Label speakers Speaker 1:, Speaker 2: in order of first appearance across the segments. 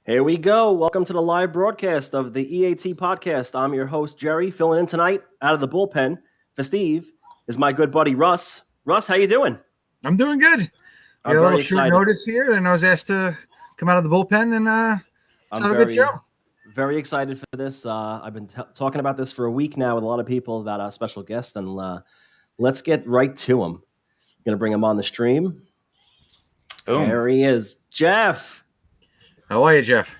Speaker 1: Here we go. Welcome to the live broadcast of the E.A.T podcast. I'm your host, Jerry, filling in tonight out of the bullpen for Steve is my good buddy, Russ. Russ, how you doing?
Speaker 2: I'm doing good.
Speaker 1: I'm
Speaker 2: A little
Speaker 1: very
Speaker 2: short
Speaker 1: excited.
Speaker 2: notice here, and I was asked to come out of the bullpen and have a good show.
Speaker 1: Very excited for this. I've been talking about this for a week now with a lot of people about our special guest, and let's get right to him. Going to bring him on the stream.
Speaker 3: Boom.
Speaker 1: There he is. Jeff.
Speaker 2: How are you, Jeff?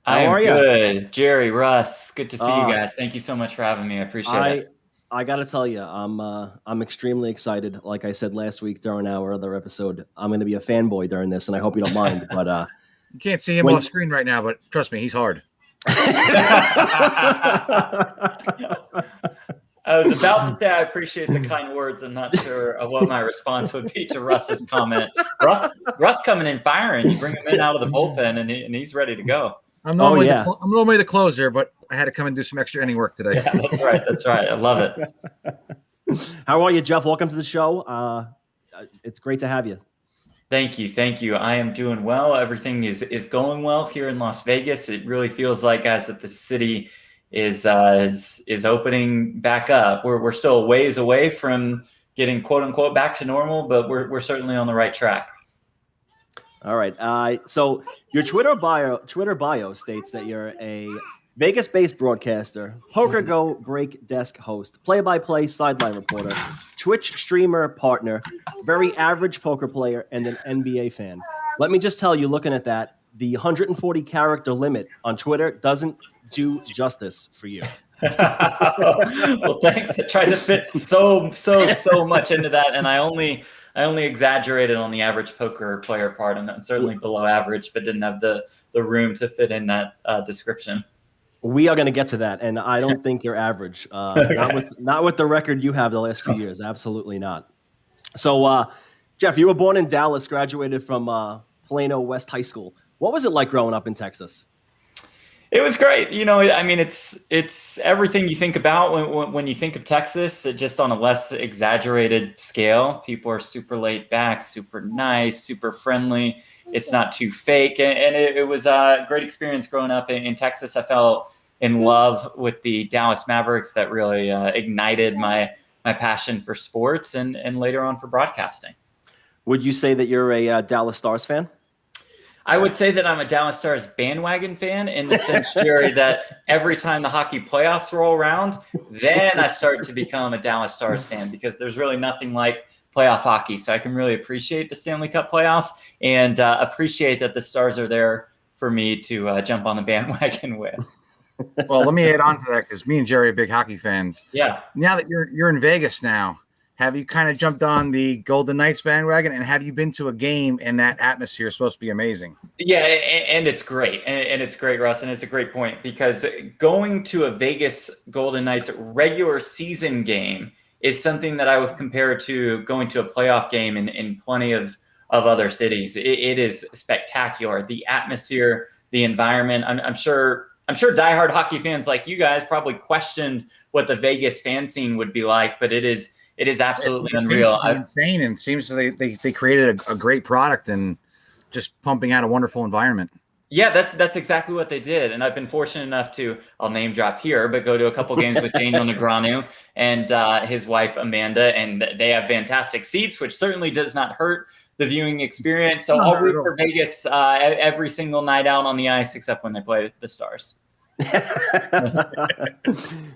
Speaker 3: I am good. Jerry, Russ, good to see you guys. Thank you so much for having me. I appreciate it.
Speaker 1: I got to tell you, I'm extremely excited. Like I said last week during our other episode, I'm going to be a fanboy during this, and I hope you don't mind. But
Speaker 2: you can't see him off screen right now, but trust me, he's hard.
Speaker 3: I was about to say I appreciate the kind words. I'm not sure of what my response would be to Russ's comment. Russ coming in firing. You bring him in out of the bullpen, and he's ready to go.
Speaker 2: I'm normally the closer, but I had to come and do some extra inning work today.
Speaker 3: Yeah, that's right. I love it.
Speaker 1: How are you, Jeff? Welcome to the show. It's great to have you.
Speaker 3: Thank you. I am doing well. Everything is going well here in Las Vegas. It really feels like, guys, that the city is opening back up. We're still a ways away from getting quote unquote back to normal, but we're certainly on the right track.
Speaker 1: All right. So your Twitter bio states that you're a Vegas-based broadcaster, Poker Go break desk host, play-by-play sideline reporter, Twitch streamer partner, very average poker player, and an NBA fan. Let me just tell you, looking at that, the 140 character limit on Twitter doesn't do justice for you.
Speaker 3: Well, thanks. I tried to fit so much into that, and I only exaggerated on the average poker player part, and I'm certainly below average, but didn't have the room to fit in that description.
Speaker 1: We are going to get to that, and I don't think you're average. Okay. Not with the record you have the last few years. Absolutely not. So, Jeff, you were born in Dallas, graduated from Plano West High School. What was it like growing up in Texas?
Speaker 3: It was great. I mean, it's everything you think about when you think of Texas, just on a less exaggerated scale. People are super laid back, super nice, super friendly. It's not too fake. And it was a great experience growing up in Texas. I fell in love with the Dallas Mavericks. That really ignited my passion for sports and later on for broadcasting.
Speaker 1: Would you say that you're a Dallas Stars fan?
Speaker 3: I would say that I'm a Dallas Stars bandwagon fan in the sense, Jerry, that every time the hockey playoffs roll around, then I start to become a Dallas Stars fan because there's really nothing like playoff hockey. So I can really appreciate the Stanley Cup playoffs and appreciate that the Stars are there for me to jump on the bandwagon with.
Speaker 2: Well, let me add on to that because me and Jerry are big hockey fans.
Speaker 3: Yeah.
Speaker 2: Now that you're in Vegas now, have you kind of jumped on the Golden Knights bandwagon, and have you been to a game and that atmosphere is supposed to be amazing?
Speaker 3: Yeah, and it's great. And it's great, Russ, and it's a great point because going to a Vegas Golden Knights regular season game is something that I would compare to going to a playoff game in plenty of other cities. It is spectacular. The atmosphere, the environment. I'm sure diehard hockey fans like you guys probably questioned what the Vegas fan scene would be like, but it is absolutely unreal.
Speaker 2: Insane, and seems they created a great product and just pumping out a wonderful environment.
Speaker 3: Yeah, that's exactly what they did. And I've been fortunate enough to, I'll name drop here, but go to a couple games with Daniel Negreanu and his wife, Amanda, and they have fantastic seats, which certainly does not hurt the viewing experience. So I'll root for Vegas every single night out on the ice, except when they play the Stars.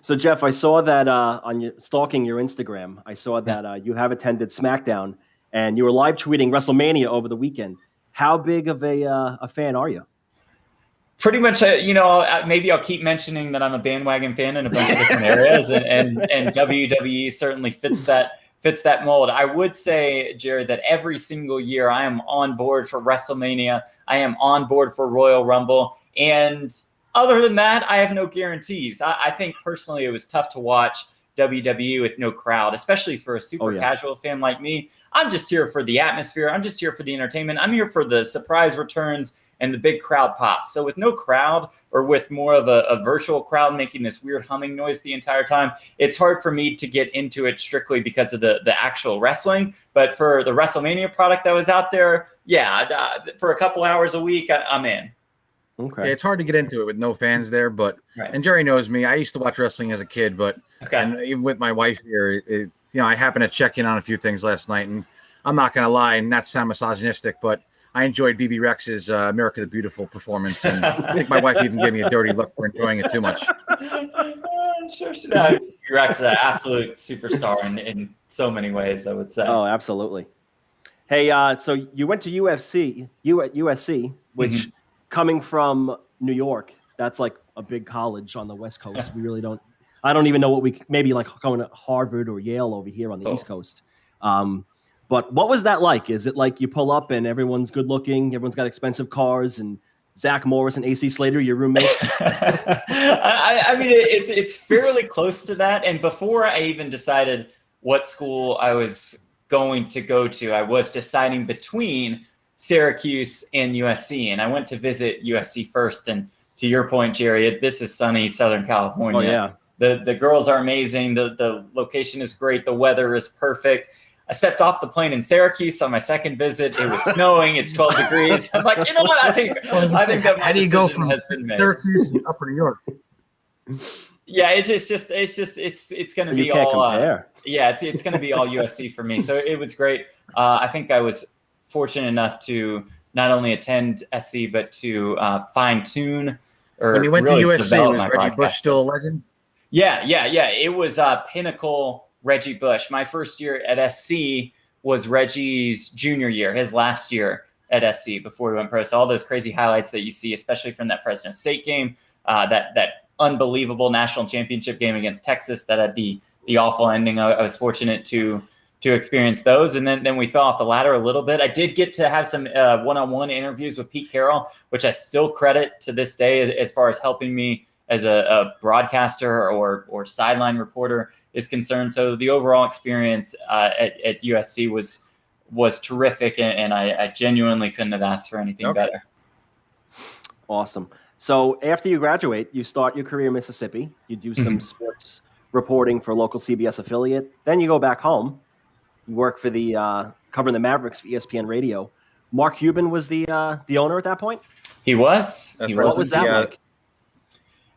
Speaker 1: So, Jeff, I saw that on stalking your Instagram, I saw that you have attended SmackDown and you were live tweeting WrestleMania over the weekend. How big of a fan are you?
Speaker 3: Pretty much, maybe I'll keep mentioning that I'm a bandwagon fan in a bunch of different areas, and WWE certainly fits that mold. I would say, Jared, that every single year I am on board for WrestleMania. I am on board for Royal Rumble, and other than that, I have no guarantees. I think personally it was tough to watch WWE with no crowd, especially for a super casual fan like me. I'm just here for the atmosphere. I'm just here for the entertainment. I'm here for the surprise returns and the big crowd pops. So with no crowd, or with more of a virtual crowd making this weird humming noise the entire time, it's hard for me to get into it strictly because of the actual wrestling. But for the WrestleMania product that was out there, for a couple hours a week, I'm in.
Speaker 1: Okay.
Speaker 2: Yeah, it's hard to get into it with no fans there, but
Speaker 3: Right.
Speaker 2: and Jerry knows me. I used to watch wrestling as a kid, but and even with my wife here, I happened to check in on a few things last night, and I'm not gonna lie, and not sound misogynistic, but I enjoyed BB Rex's America the Beautiful performance, and I think my wife even gave me a dirty look for enjoying it too much.
Speaker 3: Sure should have. Rex is an absolute superstar in so many ways, I would say.
Speaker 1: Oh, absolutely. Hey, so you went to USC, which coming from New York, that's like a big college on the West Coast. We really don't. I don't even know what maybe like going to Harvard or Yale over here on the East Coast. But what was that like? Is it like you pull up and everyone's good looking, everyone's got expensive cars, and Zach Morris and AC Slater, your roommates?
Speaker 3: I mean, it's fairly close to that. And before I even decided what school I was going to go to, I was deciding between Syracuse and USC. And I went to visit USC first. And to your point, Jerry, this is sunny Southern California.
Speaker 1: Oh, yeah.
Speaker 3: The girls are amazing. The location is great. The weather is perfect. I stepped off the plane in Syracuse on my second visit. It was snowing. It's 12 degrees. I'm like, you know what? I think that
Speaker 2: how do you go from
Speaker 3: has been made.
Speaker 2: Syracuse to Upper New York?
Speaker 3: Yeah, it's going to be
Speaker 1: can't
Speaker 3: all.
Speaker 1: compare.
Speaker 3: It's going to be all USC for me. So it was great. I think I was fortunate enough to not only attend SC but to fine tune or
Speaker 2: when you went
Speaker 3: really
Speaker 2: to USC, was Reggie
Speaker 3: broadcast
Speaker 2: Bush still a
Speaker 3: skills.
Speaker 2: legend?
Speaker 3: Yeah. It was pinnacle Reggie Bush. My first year at SC was Reggie's junior year, his last year at SC before he went pro. So all those crazy highlights that you see, especially from that Fresno State game, that unbelievable national championship game against Texas that had the awful ending. I was fortunate to experience those. And then we fell off the ladder a little bit. I did get to have some one-on-one interviews with Pete Carroll, which I still credit to this day as far as helping me as a broadcaster or sideline reporter is concerned. So the overall experience at USC was terrific, and I genuinely couldn't have asked for anything better.
Speaker 1: Awesome. So after you graduate, you start your career in Mississippi. You do some sports reporting for a local CBS affiliate. Then you go back home. You work for the covering the Mavericks for ESPN Radio. Mark Cuban was the owner at that point?
Speaker 3: He was.
Speaker 1: What was that like?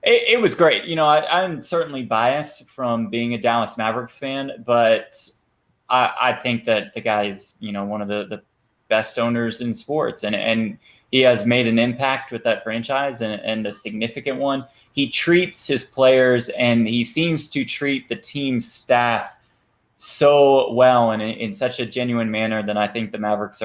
Speaker 3: It was great. You know, I'm certainly biased from being a Dallas Mavericks fan, but I think that the guy is, one of the best owners in sports, and he has made an impact with that franchise and a significant one. He treats his players and he seems to treat the team's staff so well and in such a genuine manner that I think the Mavericks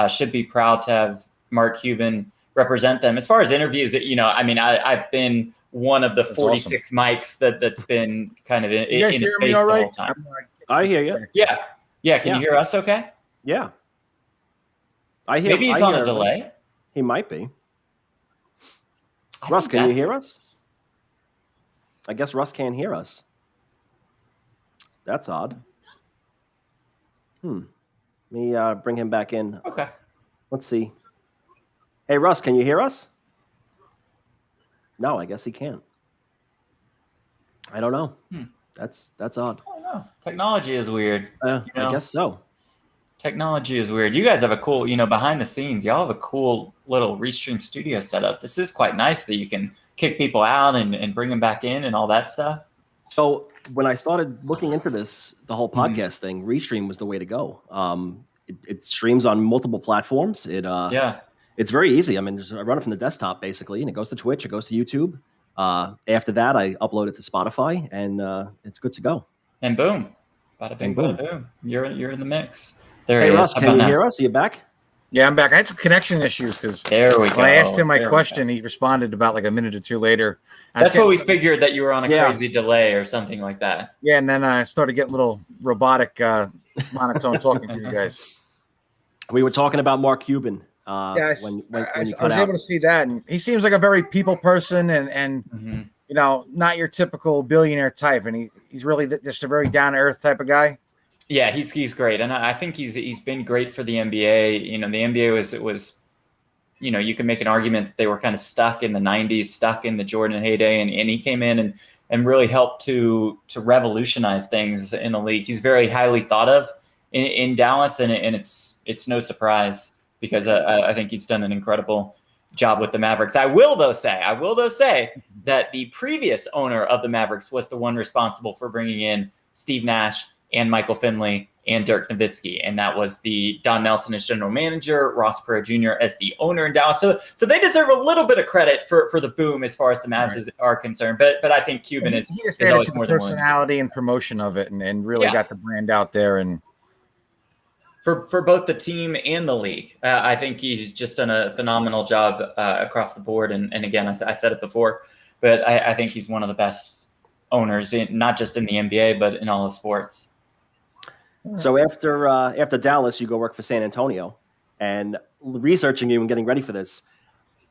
Speaker 3: should be proud to have Mark Cuban represent them. As far as interviews, I've been one of the 46 mics that's been kind of in his face the whole time.
Speaker 1: I hear you.
Speaker 3: Yeah. Can you hear us okay?
Speaker 1: Yeah. I hear.
Speaker 3: Maybe he's on a delay.
Speaker 1: He might be. Russ, can you hear us? I guess Russ can't hear us. That's odd. Let me bring him back in.
Speaker 3: Okay.
Speaker 1: Let's see. Hey, Russ, can you hear us? No, I guess he can't. I don't know. That's odd.
Speaker 3: I don't know. Technology is weird.
Speaker 1: I guess so.
Speaker 3: Technology is weird. You guys have a cool, behind the scenes, y'all have a cool little Restream studio setup. This is quite nice that you can kick people out and bring them back in and all that stuff.
Speaker 1: So when I started looking into this, the whole podcast thing, Restream was the way to go. It streams on multiple platforms. It's very easy. I mean, I run it from the desktop basically, and it goes to Twitch, it goes to YouTube. After that, I upload it to Spotify, and it's good to go.
Speaker 3: And boom, bada bing, bada boom. You're in the mix. There
Speaker 1: hey,
Speaker 3: he
Speaker 1: Russ,
Speaker 3: is.
Speaker 1: can you hear us? Are you back?
Speaker 2: Yeah, I'm back. I had some connection issues because when I asked him my question, he responded about like a minute or two later.
Speaker 3: That's what we figured, that you were on a crazy delay or something like that.
Speaker 2: Yeah, and then I started getting a little robotic monotone talking to you guys.
Speaker 1: We were talking about Mark Cuban.
Speaker 2: I was
Speaker 1: out.
Speaker 2: able to see that, and he seems like a very people person, and not your typical billionaire type, and he's really just a very down to earth type of guy.
Speaker 3: Yeah, he's great, and I think he's been great for the NBA. The NBA was you can make an argument that they were kind of stuck in the 90s, stuck in the Jordan heyday, and he came in and really helped to revolutionize things in the league. He's very highly thought of in Dallas, and it's no surprise because I think he's done an incredible job with the Mavericks. I will though say that the previous owner of the Mavericks was the one responsible for bringing in Steve Nash and Michael Finley and Dirk Nowitzki, and that was the Don Nelson as general manager, Ross Perot Jr. as the owner in Dallas. So they deserve a little bit of credit for the boom as far as the Mavs are concerned. But I think Cuban is always more than
Speaker 2: personality and promotion of it, and really got the brand out there. And
Speaker 3: for both the team and the league, I think he's just done a phenomenal job across the board. And again, I said it before, but I think he's one of the best owners, not just in the NBA, but in all of sports.
Speaker 1: So after Dallas, you go work for San Antonio, and researching you and getting ready for this,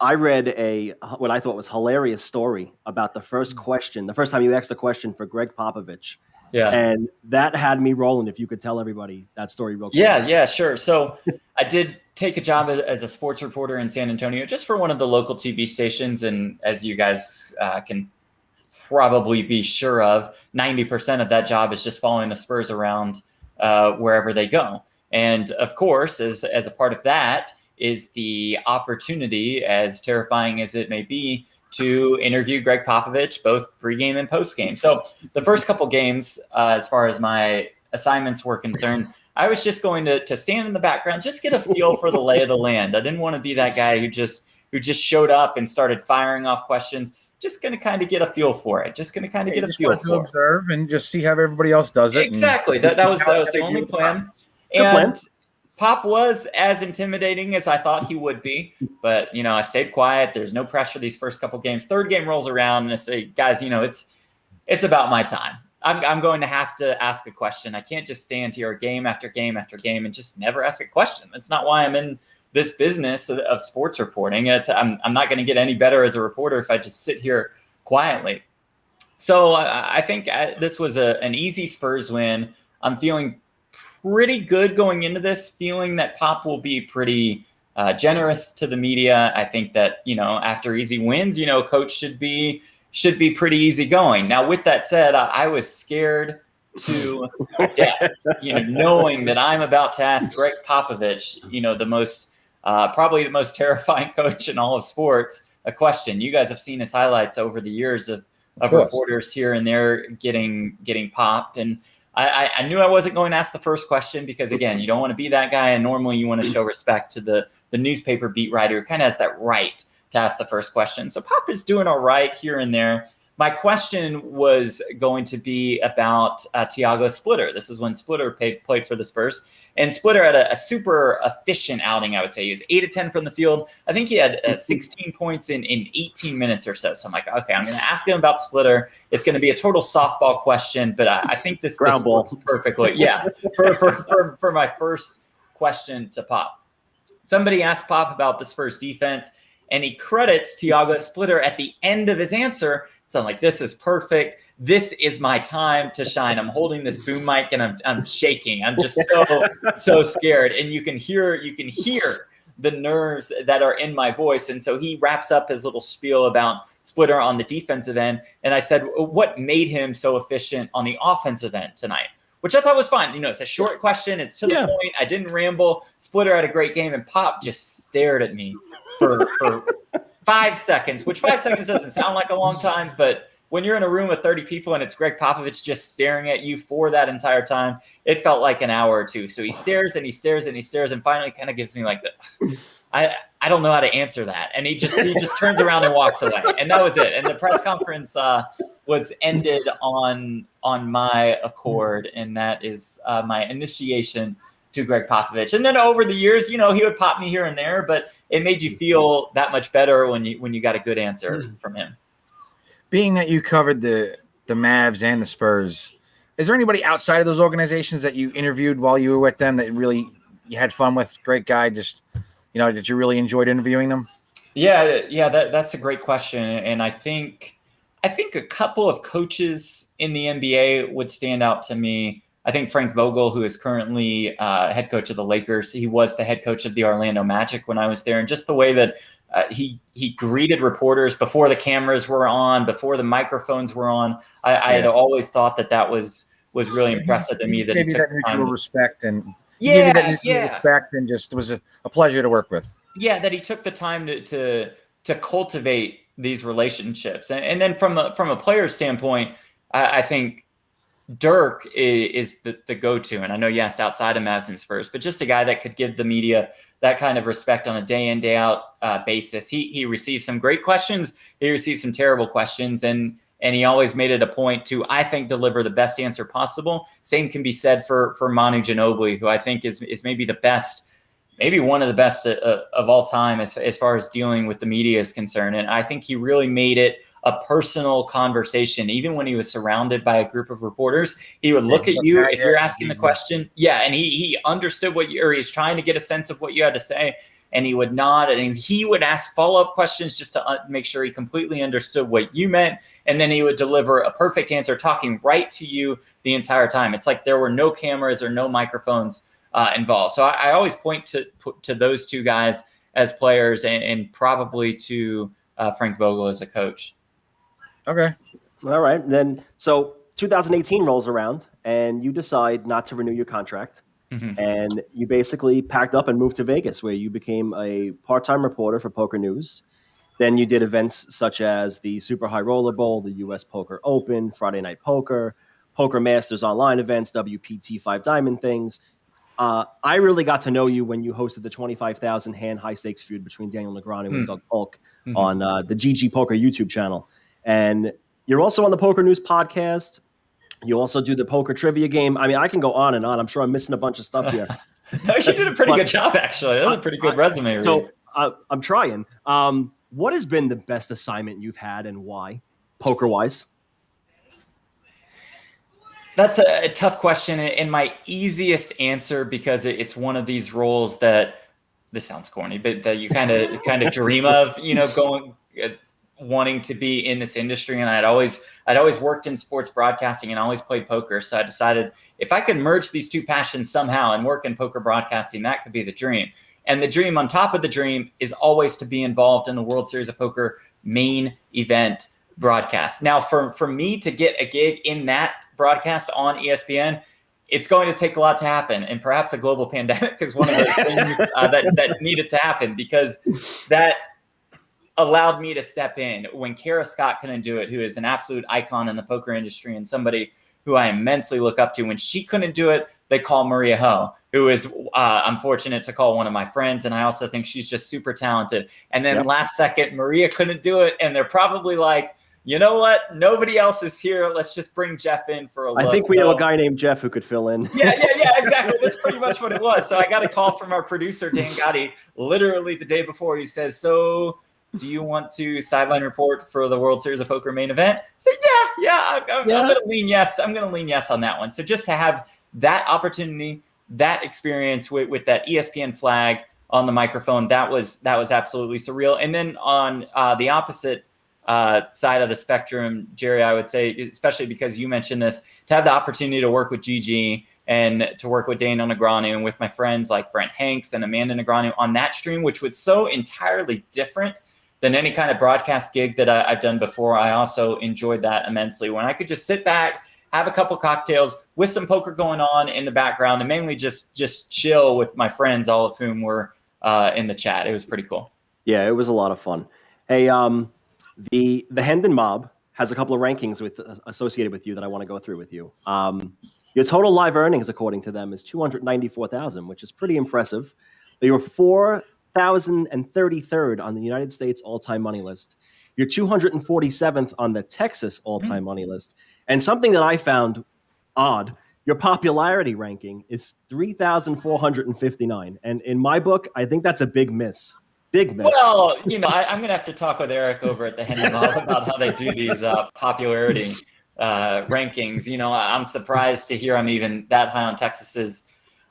Speaker 1: I read what I thought was hilarious story about the first time you asked a question for Greg Popovich.
Speaker 3: Yeah.
Speaker 1: And that had me rolling. If you could tell everybody that story real quick.
Speaker 3: Yeah, sure. So I did take a job as a sports reporter in San Antonio, just for one of the local TV stations. And as you guys can probably be sure of, 90% of that job is just following the Spurs around wherever they go. And of course, as a part of that is the opportunity, as terrifying as it may be, to interview Greg Popovich, both pregame and postgame. So the first couple games, as far as my assignments were concerned, I was just going to stand in the background, just get a feel for the lay of the land. I didn't want to be that guy who just showed up and started firing off questions. Just going to kind of get a feel for it. Just going to kind of get a feel for it.
Speaker 2: Observe and just see how everybody else does it.
Speaker 3: Exactly. That was the only plan. And Pop was as intimidating as I thought he would be, but I stayed quiet. There's no pressure these first couple games. Third game rolls around, and I say, guys, it's about my time. I'm going to have to ask a question. I can't just stand here game after game after game and just never ask a question. That's not why I'm in this business of sports reporting. I'm not going to get any better as a reporter if I just sit here quietly. So I think this was an easy Spurs win. I'm feeling pretty good going into this, feeling that Pop will be pretty generous to the media. I think that, after easy wins, coach should be pretty easygoing. Now, with that said, I was scared to death, knowing that I'm about to ask Greg Popovich, probably the most terrifying coach in all of sports, a question. You guys have seen his highlights over the years of reporters here and there getting popped. And I knew I wasn't going to ask the first question because, again, you don't want to be that guy. And normally you want to show respect to the newspaper beat writer who kind of has that right to ask the first question. So Pop is doing all right here and there. My question was going to be about Thiago Splitter. This is when Splitter played for the Spurs. And Splitter had a super efficient outing, I would say. He was 8 of 10 from the field. I think he had 16 points in 18 minutes or so. So I'm like, okay, I'm going to ask him about Splitter. It's going to be a total softball question, but I think this works perfectly. Yeah, for my first question to Pop. Somebody asked Pop about the Spurs defense, and he credits Thiago Splitter at the end of his answer. So I'm like, this is perfect. This is my time to shine. I'm holding this boom mic and I'm shaking. I'm just so scared. And you can hear the nerves that are in my voice. And so he wraps up his little spiel about Splitter on the defensive end. And I said, what made him so efficient on the offensive end tonight? Which I thought was fine. It's a short question. It's to the point. I didn't ramble. Splitter had a great game, and Pop just stared at me for 5 seconds, which 5 seconds doesn't sound like a long time, but when you're in a room with 30 people and it's Greg Popovich just staring at you for that entire time, it felt like an hour or two. So he stares and he stares and he stares and finally kind of gives me like I don't know how to answer that. And he just turns around and walks away. And that was it. And the press conference was ended on my accord. And that is my initiation to Greg Popovich. And then over the years, he would pop me here and there, but it made you feel that much better when you got a good answer from him.
Speaker 2: Being that you covered the Mavs and the Spurs, is there anybody outside of those organizations that you interviewed while you were with them that really you had fun with? Great guy, just that you really enjoyed interviewing them?
Speaker 3: Yeah, that's a great question, and I think a couple of coaches in the NBA would stand out to me. I think Frank Vogel, who is currently head coach of the Lakers, he was the head coach of the Orlando Magic when I was there, and just the way that he greeted reporters before the cameras were on, before the microphones were on. I had always thought that was really impressive to me.
Speaker 2: That he took that mutual respect and respect, and just was a pleasure to work with.
Speaker 3: Yeah, that he took the time to cultivate these relationships, and then from a player standpoint, I think Dirk is the go-to. And I know you asked outside of Mavs and Spurs, but just a guy that could give the media that kind of respect on a day in, day out basis. He received some great questions. He received some terrible questions. And he always made it a point to, I think, deliver the best answer possible. Same can be said for Manu Ginobili, who I think is maybe the best, maybe one of the best of all time as far as dealing with the media is concerned. And I think he really made it a personal conversation. Even when he was surrounded by a group of reporters, he would look at you if you're asking the question. Yeah, and he understood or he's trying to get a sense of what you had to say, and he would nod, and he would ask follow-up questions just to make sure he completely understood what you meant, and then he would deliver a perfect answer, talking right to you the entire time. It's like there were no cameras or no microphones involved. So I always point to those two guys as players, and probably to Frank Vogel as a coach.
Speaker 2: Okay.
Speaker 1: All right. Then, so 2018 rolls around and you decide not to renew your contract.
Speaker 3: Mm-hmm.
Speaker 1: And you basically packed up and moved to Vegas, where you became a part-time reporter for Poker News. Then you did events such as the Super High Roller Bowl, the US Poker Open, Friday Night Poker, Poker Masters online events, WPT 5 Diamond things. I really got to know you when you hosted the 25,000 hand high stakes feud between Daniel Negreanu and Doug Polk on the GG Poker YouTube channel. And you're also on the Poker News podcast. You also do the poker trivia game. I mean, I can go on and on. I'm sure I'm missing a bunch of stuff here.
Speaker 3: No, you did a pretty good job, actually. That was a pretty good resume.
Speaker 1: So I'm trying. What has been the best assignment you've had, and why, poker-wise?
Speaker 3: That's a tough question, and my easiest answer, because it's one of these roles that, this sounds corny, but that you kind of dream of, going. Wanting to be in this industry. And I'd always worked in sports broadcasting and always played poker. So I decided if I could merge these two passions somehow and work in poker broadcasting, that could be the dream. And the dream on top of the dream is always to be involved in the World Series of Poker main event broadcast. Now, for me to get a gig in that broadcast on ESPN, it's going to take a lot to happen. And perhaps a global pandemic is one of those things that needed to happen, because that allowed me to step in when Kara Scott couldn't do it, who is an absolute icon in the poker industry and somebody who I immensely look up to. When she couldn't do it, they call Maria Ho, who is I'm fortunate to call one of my friends, and I also think she's just super talented. And then last second, Maria couldn't do it, and they're probably like, you know what? Nobody else is here. Let's just bring Jeff in for a look.
Speaker 1: I think we know a guy named Jeff who could fill in.
Speaker 3: Yeah, exactly. That's pretty much what it was. So I got a call from our producer, Dan Gotti, literally the day before. He says, so do you want to sideline report for the World Series of Poker main event? I said, I'm going to lean yes. I'm going to lean yes on that one. So just to have that opportunity, that experience with that ESPN flag on the microphone, that was absolutely surreal. And then on the opposite side of the spectrum, Jerry, I would say, especially because you mentioned this, to have the opportunity to work with GG and to work with Daniel Negreanu and with my friends like Brent Hanks and Amanda Negreanu on that stream, which was so entirely different than any kind of broadcast gig that I've done before. I also enjoyed that immensely, when I could just sit back, have a couple cocktails with some poker going on in the background, and mainly just chill with my friends, all of whom were in the chat. It was pretty cool.
Speaker 1: Yeah, it was a lot of fun. Hey, the Hendon Mob has a couple of rankings associated with you that I want to go through with you. Your total live earnings, according to them, is $294,000, which is pretty impressive. But you're 4,033rd on the United States all-time money list. You're 247th on the Texas all-time money list. And something that I found odd, your popularity ranking is 3,459. And in my book, I think that's a big miss. Big miss.
Speaker 3: Well, I'm going to have to talk with Eric over at the Hendon Mob about how they do these popularity rankings. I'm surprised to hear I'm even that high on Texas's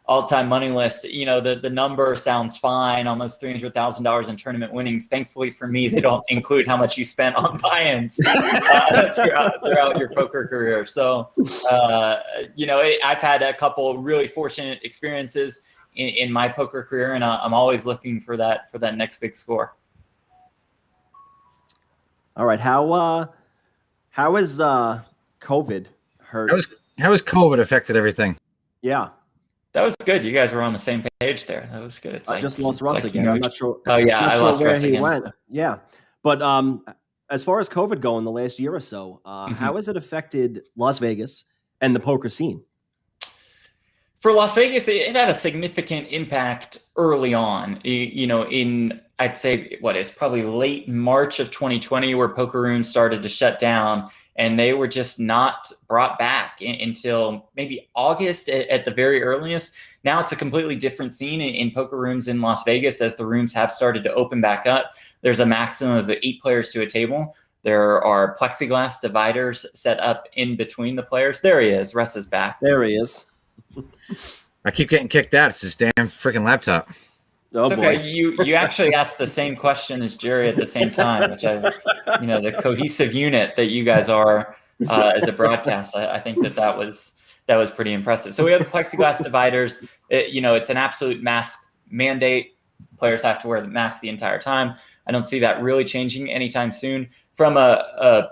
Speaker 3: all-time money list. The number sounds fine, almost $300,000 in tournament winnings. Thankfully for me, they don't include how much you spent on buy-ins throughout your poker career. So, I've had a couple really fortunate experiences in my poker career, and I'm always looking for that next big score.
Speaker 1: All right, how has COVID hurt?
Speaker 2: How has COVID affected everything?
Speaker 1: Yeah.
Speaker 3: That was good. You guys were on the same page there. That was good. It's
Speaker 1: I
Speaker 3: like,
Speaker 1: just lost Russ again. I'm not sure.
Speaker 3: Oh yeah,
Speaker 1: not
Speaker 3: I
Speaker 1: sure
Speaker 3: lost
Speaker 1: where
Speaker 3: Russ
Speaker 1: he
Speaker 3: again.
Speaker 1: went.
Speaker 3: So.
Speaker 1: Yeah, but as far as COVID go in the last year or so, how has it affected Las Vegas and the poker scene?
Speaker 3: For Las Vegas, it had a significant impact early on. In I'd say it's probably late March of 2020 where poker rooms started to shut down, and they were just not brought back until maybe August at the very earliest. Now it's a completely different scene in poker rooms in Las Vegas as the rooms have started to open back up. There's a maximum of 8 players to a table. There are plexiglass dividers set up in between the players. There he is. Russ is back.
Speaker 1: There he is.
Speaker 2: I keep getting kicked out. It's this damn freaking laptop.
Speaker 1: Oh,
Speaker 3: it's okay.
Speaker 1: Boy.
Speaker 3: You actually asked the same question as Jerry at the same time, which the cohesive unit that you guys are as a broadcast. I think that was pretty impressive. So we have the plexiglass dividers. It's an absolute mask mandate. Players have to wear the mask the entire time. I don't see that really changing anytime soon. From a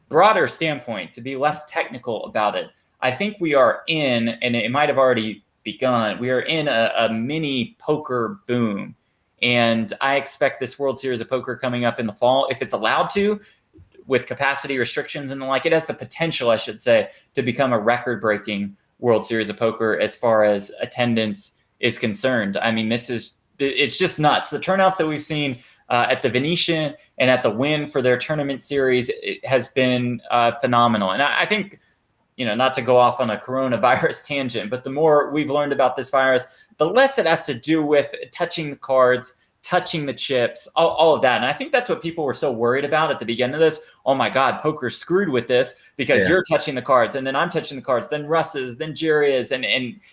Speaker 3: broader standpoint, to be less technical about it, I think we are in, and it might have already begun, we are in a mini poker boom. And I expect this World Series of Poker coming up in the fall, if it's allowed to, with capacity restrictions and the like, it has the potential, I should say, to become a record-breaking World Series of Poker as far as attendance is concerned. I mean, it's just nuts. The turnouts that we've seen at the Venetian and at the Wynn for their tournament series, it has been phenomenal. And I think, not to go off on a coronavirus tangent, but the more we've learned about this virus, the less it has to do with touching the cards, touching the chips, all of that. And I think that's what people were so worried about at the beginning of this. Oh my God, poker's screwed with this because you're touching the cards and then I'm touching the cards, then Russ is, then Jerry is. And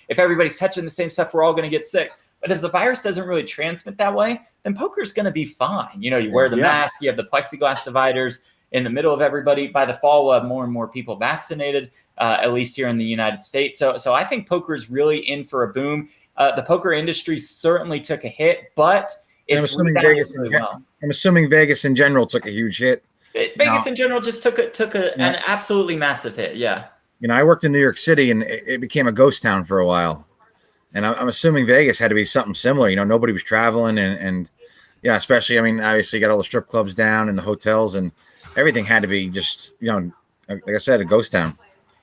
Speaker 3: if everybody's touching the same stuff, we're all going to get sick. But if the virus doesn't really transmit that way, then poker's going to be fine. You wear the mask, you have the plexiglass dividers in the middle of everybody. By the fall, we'll have more and more people vaccinated, at least here in the United States. So I think poker is really in for a boom. The poker industry certainly took a hit, but it's rebounded really well.
Speaker 2: I'm assuming Vegas in general took a huge hit.
Speaker 3: Vegas in general just took an absolutely massive hit. Yeah.
Speaker 2: I worked in New York City, and it became a ghost town for a while. And I'm assuming Vegas had to be something similar. Nobody was traveling, and especially, obviously you got all the strip clubs down and the hotels, and everything had to be just, like I said, a ghost town.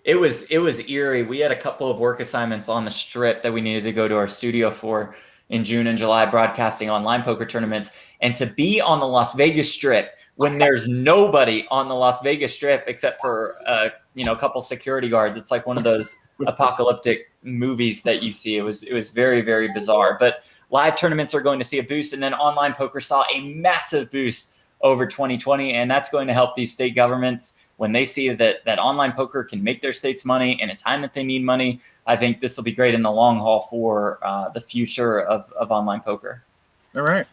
Speaker 3: It was eerie. We had a couple of work assignments on the Strip that we needed to go to our studio for in June and July, broadcasting online poker tournaments. And to be on the Las Vegas Strip when there's nobody on the Las Vegas Strip except for a couple security guards, it's like one of those apocalyptic movies that you see. It was very, very bizarre. But live tournaments are going to see a boost, and then online poker saw a massive boost over 2020, and that's going to help these state governments when they see that online poker can make their states money in a time that they need money. I think this will be great in the long haul for the future of online poker.
Speaker 2: All right.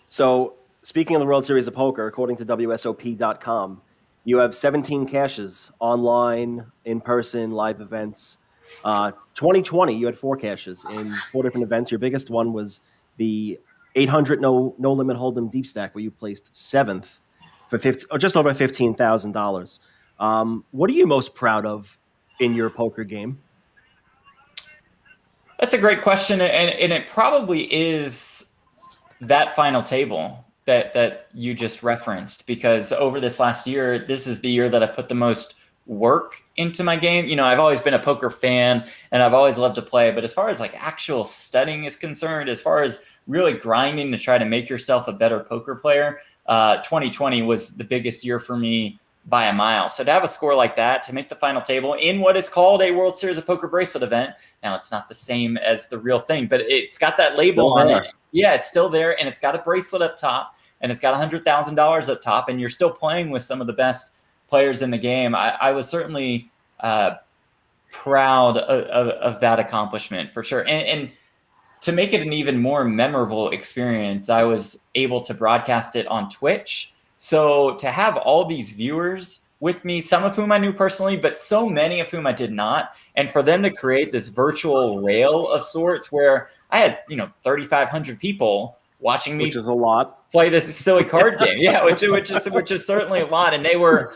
Speaker 2: So
Speaker 1: speaking of the World Series of Poker, according to WSOP.com, you have 17 caches, online, in-person, live events. 2020, you had 4 caches in 4 different events. Your biggest one was the 800 no limit hold'em deep stack, where you placed 7th for just over $15,000. What are you most proud of in your poker game?
Speaker 3: That's a great question, and it probably is that final table that you just referenced, because over this last year, this is the year that I put the most work into my game. I've always been a poker fan and I've always loved to play, but as far as like actual studying is concerned, as far as really grinding to try to make yourself a better poker player, 2020 was the biggest year for me by a mile. So to have a score like that, to make the final table in what is called a World Series of Poker bracelet event. Now it's not the same as the real thing, but it's got that label on it. Yeah, it's still there, and it's got a bracelet up top, and it's got $100,000 up top, and you're still playing with some of the best players in the game. I was certainly proud of that accomplishment for sure. And to make it an even more memorable experience, I was able to broadcast it on Twitch. So to have all these viewers with me, some of whom I knew personally, but so many of whom I did not, and for them to create this virtual rail of sorts where I had 3,500 people watching me,
Speaker 1: which is a lot,
Speaker 3: play this silly card game. Yeah, which is certainly a lot, and they were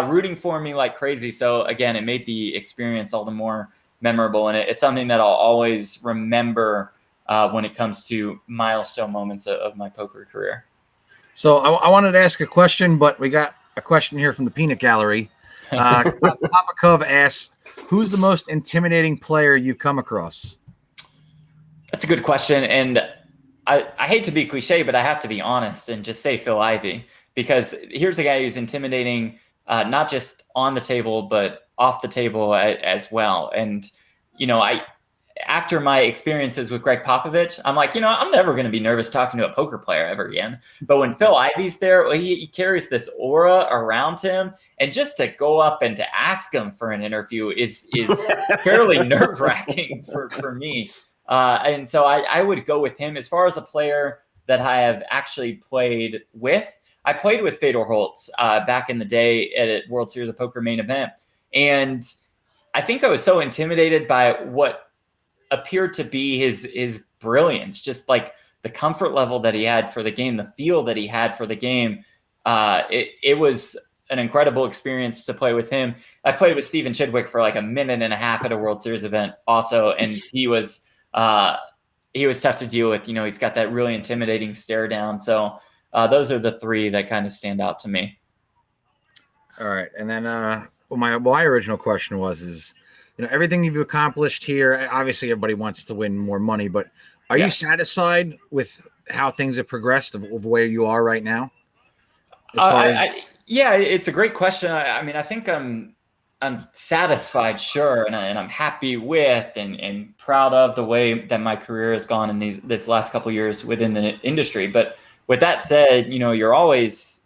Speaker 3: rooting for me like crazy. So again, it made the experience all the more memorable. And it's something that I'll always remember when it comes to milestone moments of my poker career.
Speaker 2: So I wanted to ask a question, but we got a question here from the Peanut Gallery. Papa Cove asks, who's the most intimidating player you've come across?
Speaker 3: That's a good question. And I hate to be cliche, but I have to be honest and just say Phil Ivey, because here's a guy who's intimidating, not just on the table, but off the table as well. And, after my experiences with Greg Popovich, I'm like, I'm never going to be nervous talking to a poker player ever again. But when Phil Ivey's there, he carries this aura around him. And just to go up and to ask him for an interview is fairly nerve-wracking for me. And so I would go with him. As far as a player that I have actually played with, I played with Fedor Holtz back in the day at a World Series of Poker main event. And I think I was so intimidated by what appeared to be his brilliance, just like the comfort level that he had for the game, the feel that he had for the game. It was an incredible experience to play with him. I played with Steven Chidwick for like a minute and a half at a World Series event also. And he was tough to deal with. He's got that really intimidating stare down. So those are the three that kind of stand out to me.
Speaker 2: All right. And then my original question is, everything you've accomplished here, obviously everybody wants to win more money, but are you satisfied with how things have progressed of where you are right now?
Speaker 3: It's a great question. I think I'm satisfied, sure. And I'm happy with and proud of the way that my career has gone in this last couple of years within the industry. But with that said, you're always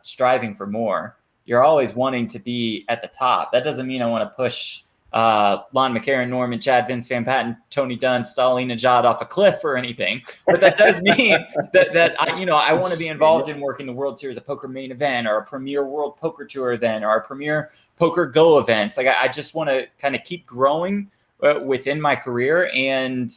Speaker 3: striving for more. You're always wanting to be at the top. That doesn't mean I want to push Lon McCarron, Norman, Chad, Vince Van Patten, Tony Dunn, Stalin Najad off a cliff or anything. But that does mean that I want to be involved in working the World Series of Poker main event or a Premier World Poker Tour event or a Premier Poker Go events. Like I just want to kind of keep growing within my career. And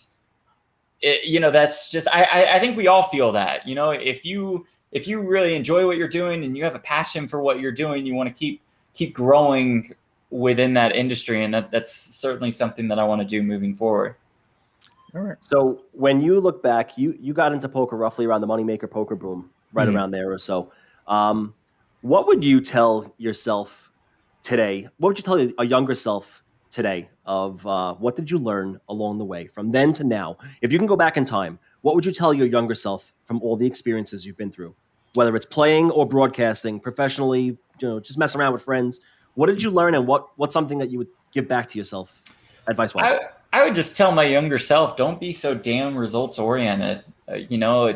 Speaker 3: that's just, I think we all feel that, if you really enjoy what you're doing and you have a passion for what you're doing, you want to keep growing within that industry. And that's certainly something that I want to do moving forward.
Speaker 1: All right. So when you look back, you got into poker roughly around the Moneymaker poker boom, right around there or so. What would you tell yourself today? What would you tell a younger self today of what did you learn along the way from then to now? If you can go back in time, what would you tell your younger self from all the experiences you've been through, whether it's playing or broadcasting professionally, just messing around with friends? What did you learn, and what's something that you would give back to yourself advice-wise?
Speaker 3: I would just tell my younger self, don't be so damn results-oriented.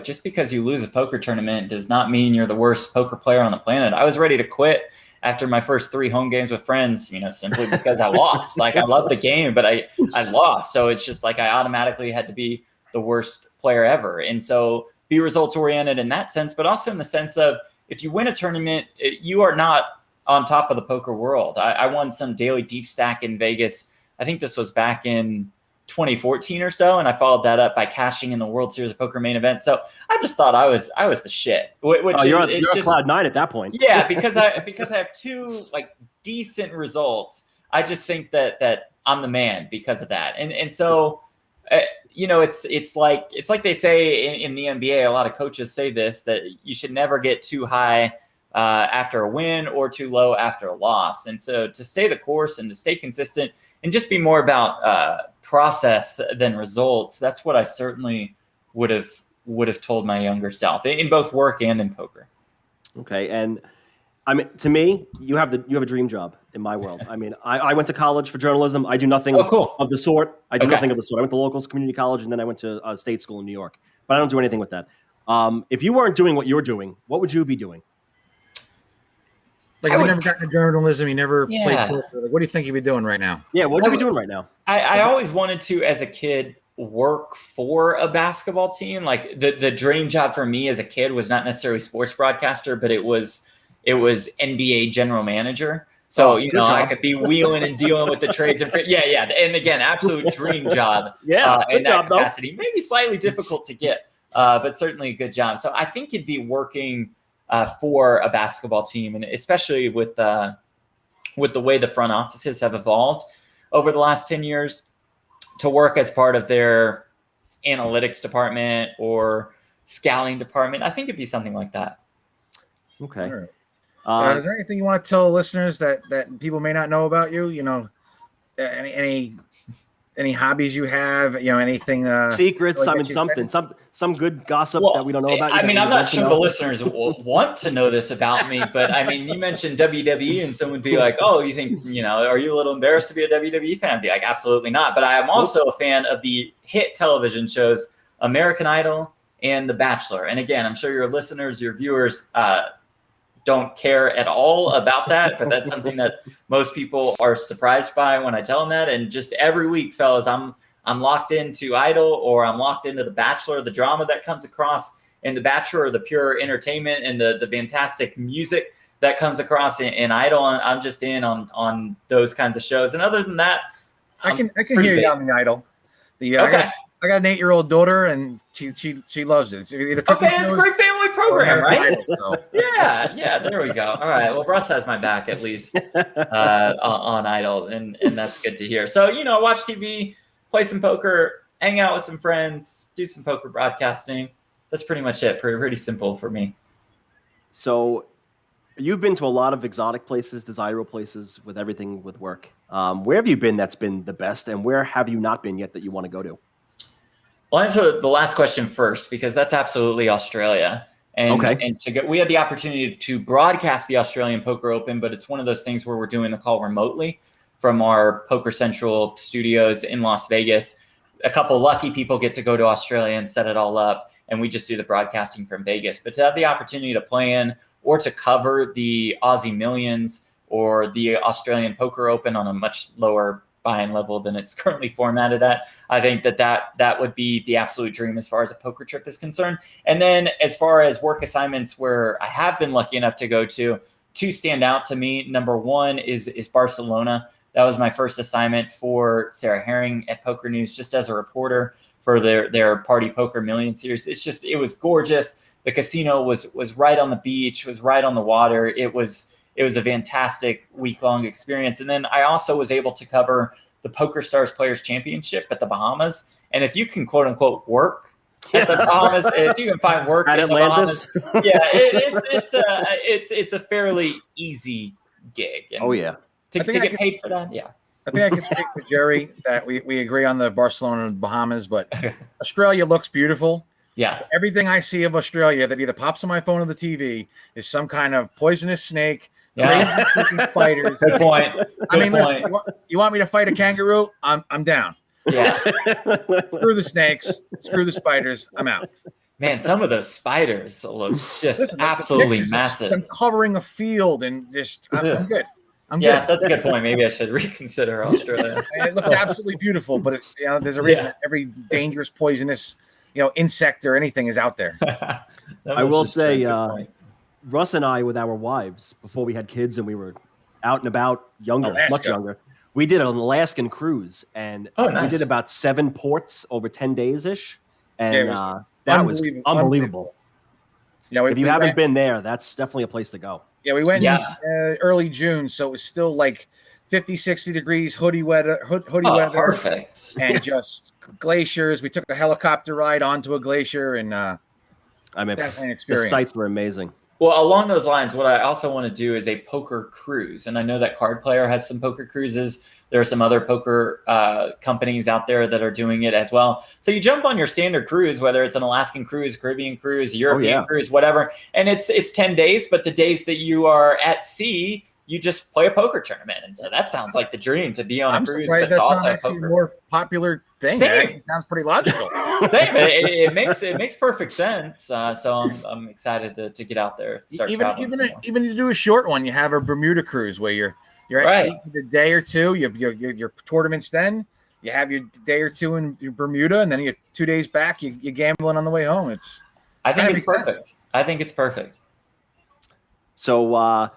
Speaker 3: Just because you lose a poker tournament does not mean you're the worst poker player on the planet. I was ready to quit after my first 3 home games with friends, simply because I lost. Like, I love the game, but I lost. So it's just like I automatically had to be the worst player ever. And so be results-oriented in that sense, but also in the sense of if you win a tournament, you are not on top of the poker world. I won some daily deep stack in Vegas. I think this was back in 2014 or so, and I followed that up by cashing in the World Series of Poker main event. So I just thought I was the shit.
Speaker 1: You're on cloud 9 at that point.
Speaker 3: Yeah, because I have 2 like decent results. I just think that I'm the man because of that. And so it's like they say in the NBA. A lot of coaches say this, that you should never get too high after a win or too low after a loss. And so to stay the course and to stay consistent and just be more about process than results, that's what I certainly would have told my younger self in both work and in poker.
Speaker 1: Okay. And I mean, to me, you have a dream job in my world. I mean, I went to college for journalism. I do nothing of the sort. I do nothing of the sort. I went to local community college, and then I went to state school in New York. But I don't do anything with that. If you weren't doing what you're doing, what would you be doing?
Speaker 2: Like, you never got into journalism, you never played poker. Like, what do you think you'd be doing right now?
Speaker 1: Yeah, what would you be doing right now?
Speaker 3: I always wanted to, as a kid, work for a basketball team. Like the dream job for me as a kid was not necessarily sports broadcaster, but it was NBA general manager. So, I could be wheeling and dealing with the trades. And And again, absolute dream job. In that capacity. Though. Maybe slightly difficult to get, but certainly a good job. So I think you'd be working for a basketball team, and especially with the way the front offices have evolved over the last 10 years to work as part of their analytics department or scouting department. I think it'd be something like that.
Speaker 1: Okay.
Speaker 2: Is there anything you want to tell listeners that people may not know about you? You know, any hobbies you have? You know, anything
Speaker 1: secrets?
Speaker 2: like
Speaker 1: I mean, some good gossip that we don't know about.
Speaker 3: I mean, I'm not sure the listeners want to know this about me, but I mean, you mentioned WWE, and someone would be like, "Oh, you think are you a little embarrassed to be a WWE fan?" I'd be like, "Absolutely not." But I am also a fan of the hit television shows American Idol and The Bachelor. And again, I'm sure your listeners, your viewers, don't care at all about that, but that's something that most people are surprised by when I tell them that. And just every week, fellas, I'm locked into Idol, or I'm locked into The Bachelor, the drama that comes across in The Bachelor, or the pure entertainment and the fantastic music that comes across in Idol. And I'm just in on those kinds of shows. And other than that,
Speaker 2: I can hear you on the Idol.
Speaker 3: Okay.
Speaker 2: I got an 8-year-old daughter, and she loves it. It's either
Speaker 3: it's a great family program, right?
Speaker 2: Idol, so.
Speaker 3: Yeah, there we go. All right, well, Russ has my back at least on Idol, and that's good to hear. So, watch TV, play some poker, hang out with some friends, do some poker broadcasting. That's pretty much it. Pretty simple for me.
Speaker 1: So, you've been to a lot of exotic places, desirable places with everything with work. Where have you been that's been the best, and where have you not been yet that you want to go to?
Speaker 3: I'll answer the last question first, because that's absolutely Australia. And we had the opportunity to broadcast the Australian Poker Open, but it's one of those things where we're doing the call remotely from our Poker Central studios in Las Vegas. A couple lucky people get to go to Australia and set it all up, and we just do the broadcasting from Vegas. But to have the opportunity to play in or to cover the Aussie Millions or the Australian Poker Open on a much lower buy-in level than it's currently formatted at, I think that would be the absolute dream as far as a poker trip is concerned. And then as far as work assignments where I have been lucky enough to go to, two stand out to me. Number one is Barcelona. That was my first assignment for Sarah Herring at Poker News, just as a reporter for their Party Poker Million series. It was gorgeous. The casino was right on the beach, was right on the water. It was a fantastic week-long experience. And then I also was able to cover the Poker Stars Players Championship at the Bahamas. And if you can, quote unquote, work at the Bahamas, if you can find work
Speaker 1: at Atlantis,
Speaker 3: the Bahamas, it's a fairly easy gig. And to get paid for that, yeah.
Speaker 2: I think I can speak for Jerry that we agree on the Barcelona and Bahamas, but Australia looks beautiful.
Speaker 3: Yeah.
Speaker 2: Everything I see of Australia that either pops on my phone or the TV is some kind of poisonous snake.
Speaker 3: Yeah.
Speaker 2: Spiders.
Speaker 3: Good point.
Speaker 2: Listen, you want me to fight a kangaroo? I'm down.
Speaker 3: Yeah.
Speaker 2: Screw the snakes. Screw the spiders. I'm out.
Speaker 3: Man, some of those spiders look just absolutely massive.
Speaker 2: I'm covering a field and just I'm good. I'm
Speaker 3: good.
Speaker 2: Yeah,
Speaker 3: that's a good point. Maybe I should reconsider Australia.
Speaker 2: And it looks absolutely beautiful, but it's there's a reason every dangerous, poisonous insect or anything is out there.
Speaker 1: I will say, Russ and I, with our wives, before we had kids and we were out and about, much younger, we did an Alaskan cruise, and we did about 7 ports over 10 days-ish, and that was unbelievable. If you haven't been there, that's definitely a place to go.
Speaker 2: Yeah, we went in early June, so it was still like 50, 60 degrees, hoodie weather,
Speaker 3: perfect,
Speaker 2: and just glaciers. We took a helicopter ride onto a glacier, and definitely an experience.
Speaker 1: The sights were amazing.
Speaker 3: Well, along those lines, what I also want to do is a poker cruise. And I know that Card Player has some poker cruises. There are some other poker companies out there that are doing it as well. So you jump on your standard cruise, whether it's an Alaskan cruise, Caribbean cruise, European cruise, whatever. And it's 10 days, but the days that you are at sea, you just play a poker tournament. And so that sounds like the dream, to be on a cruise.
Speaker 2: Surprised that's not actually a more popular thing. It sounds pretty logical.
Speaker 3: Same. It makes perfect sense. So I'm excited to get out there. Start
Speaker 2: even to do a short one. You have a Bermuda cruise where you're at sea for the day or two. Your tournaments, then you have your day or two in Bermuda, and then you 2 days back. You're gambling on the way home.
Speaker 3: I think it's perfect. I think it's perfect.
Speaker 1: So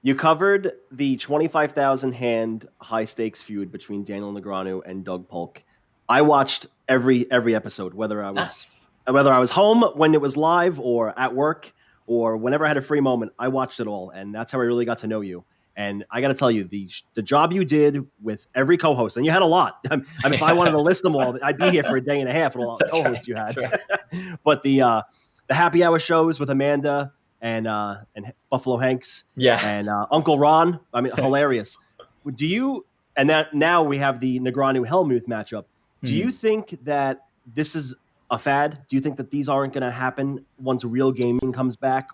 Speaker 1: you covered the 25,000 hand high stakes feud between Daniel Negreanu and Doug Polk. I watched every episode, whether I was home when it was live or at work or whenever I had a free moment. I watched it all, and that's how I really got to know you. And I got to tell you, the job you did with every co-host, and you had a lot. I mean, if I wanted to list them all, I'd be here for a day and a half with a lot of co-hosts you had.
Speaker 3: Right.
Speaker 1: But the happy hour shows with Amanda and Buffalo Hanks, and Uncle Ron, I mean, hilarious. Do you? And that now we have the Negreanu Hellmuth matchup. Do you think that this is a fad? Do you think that these aren't going to happen once real gaming comes back?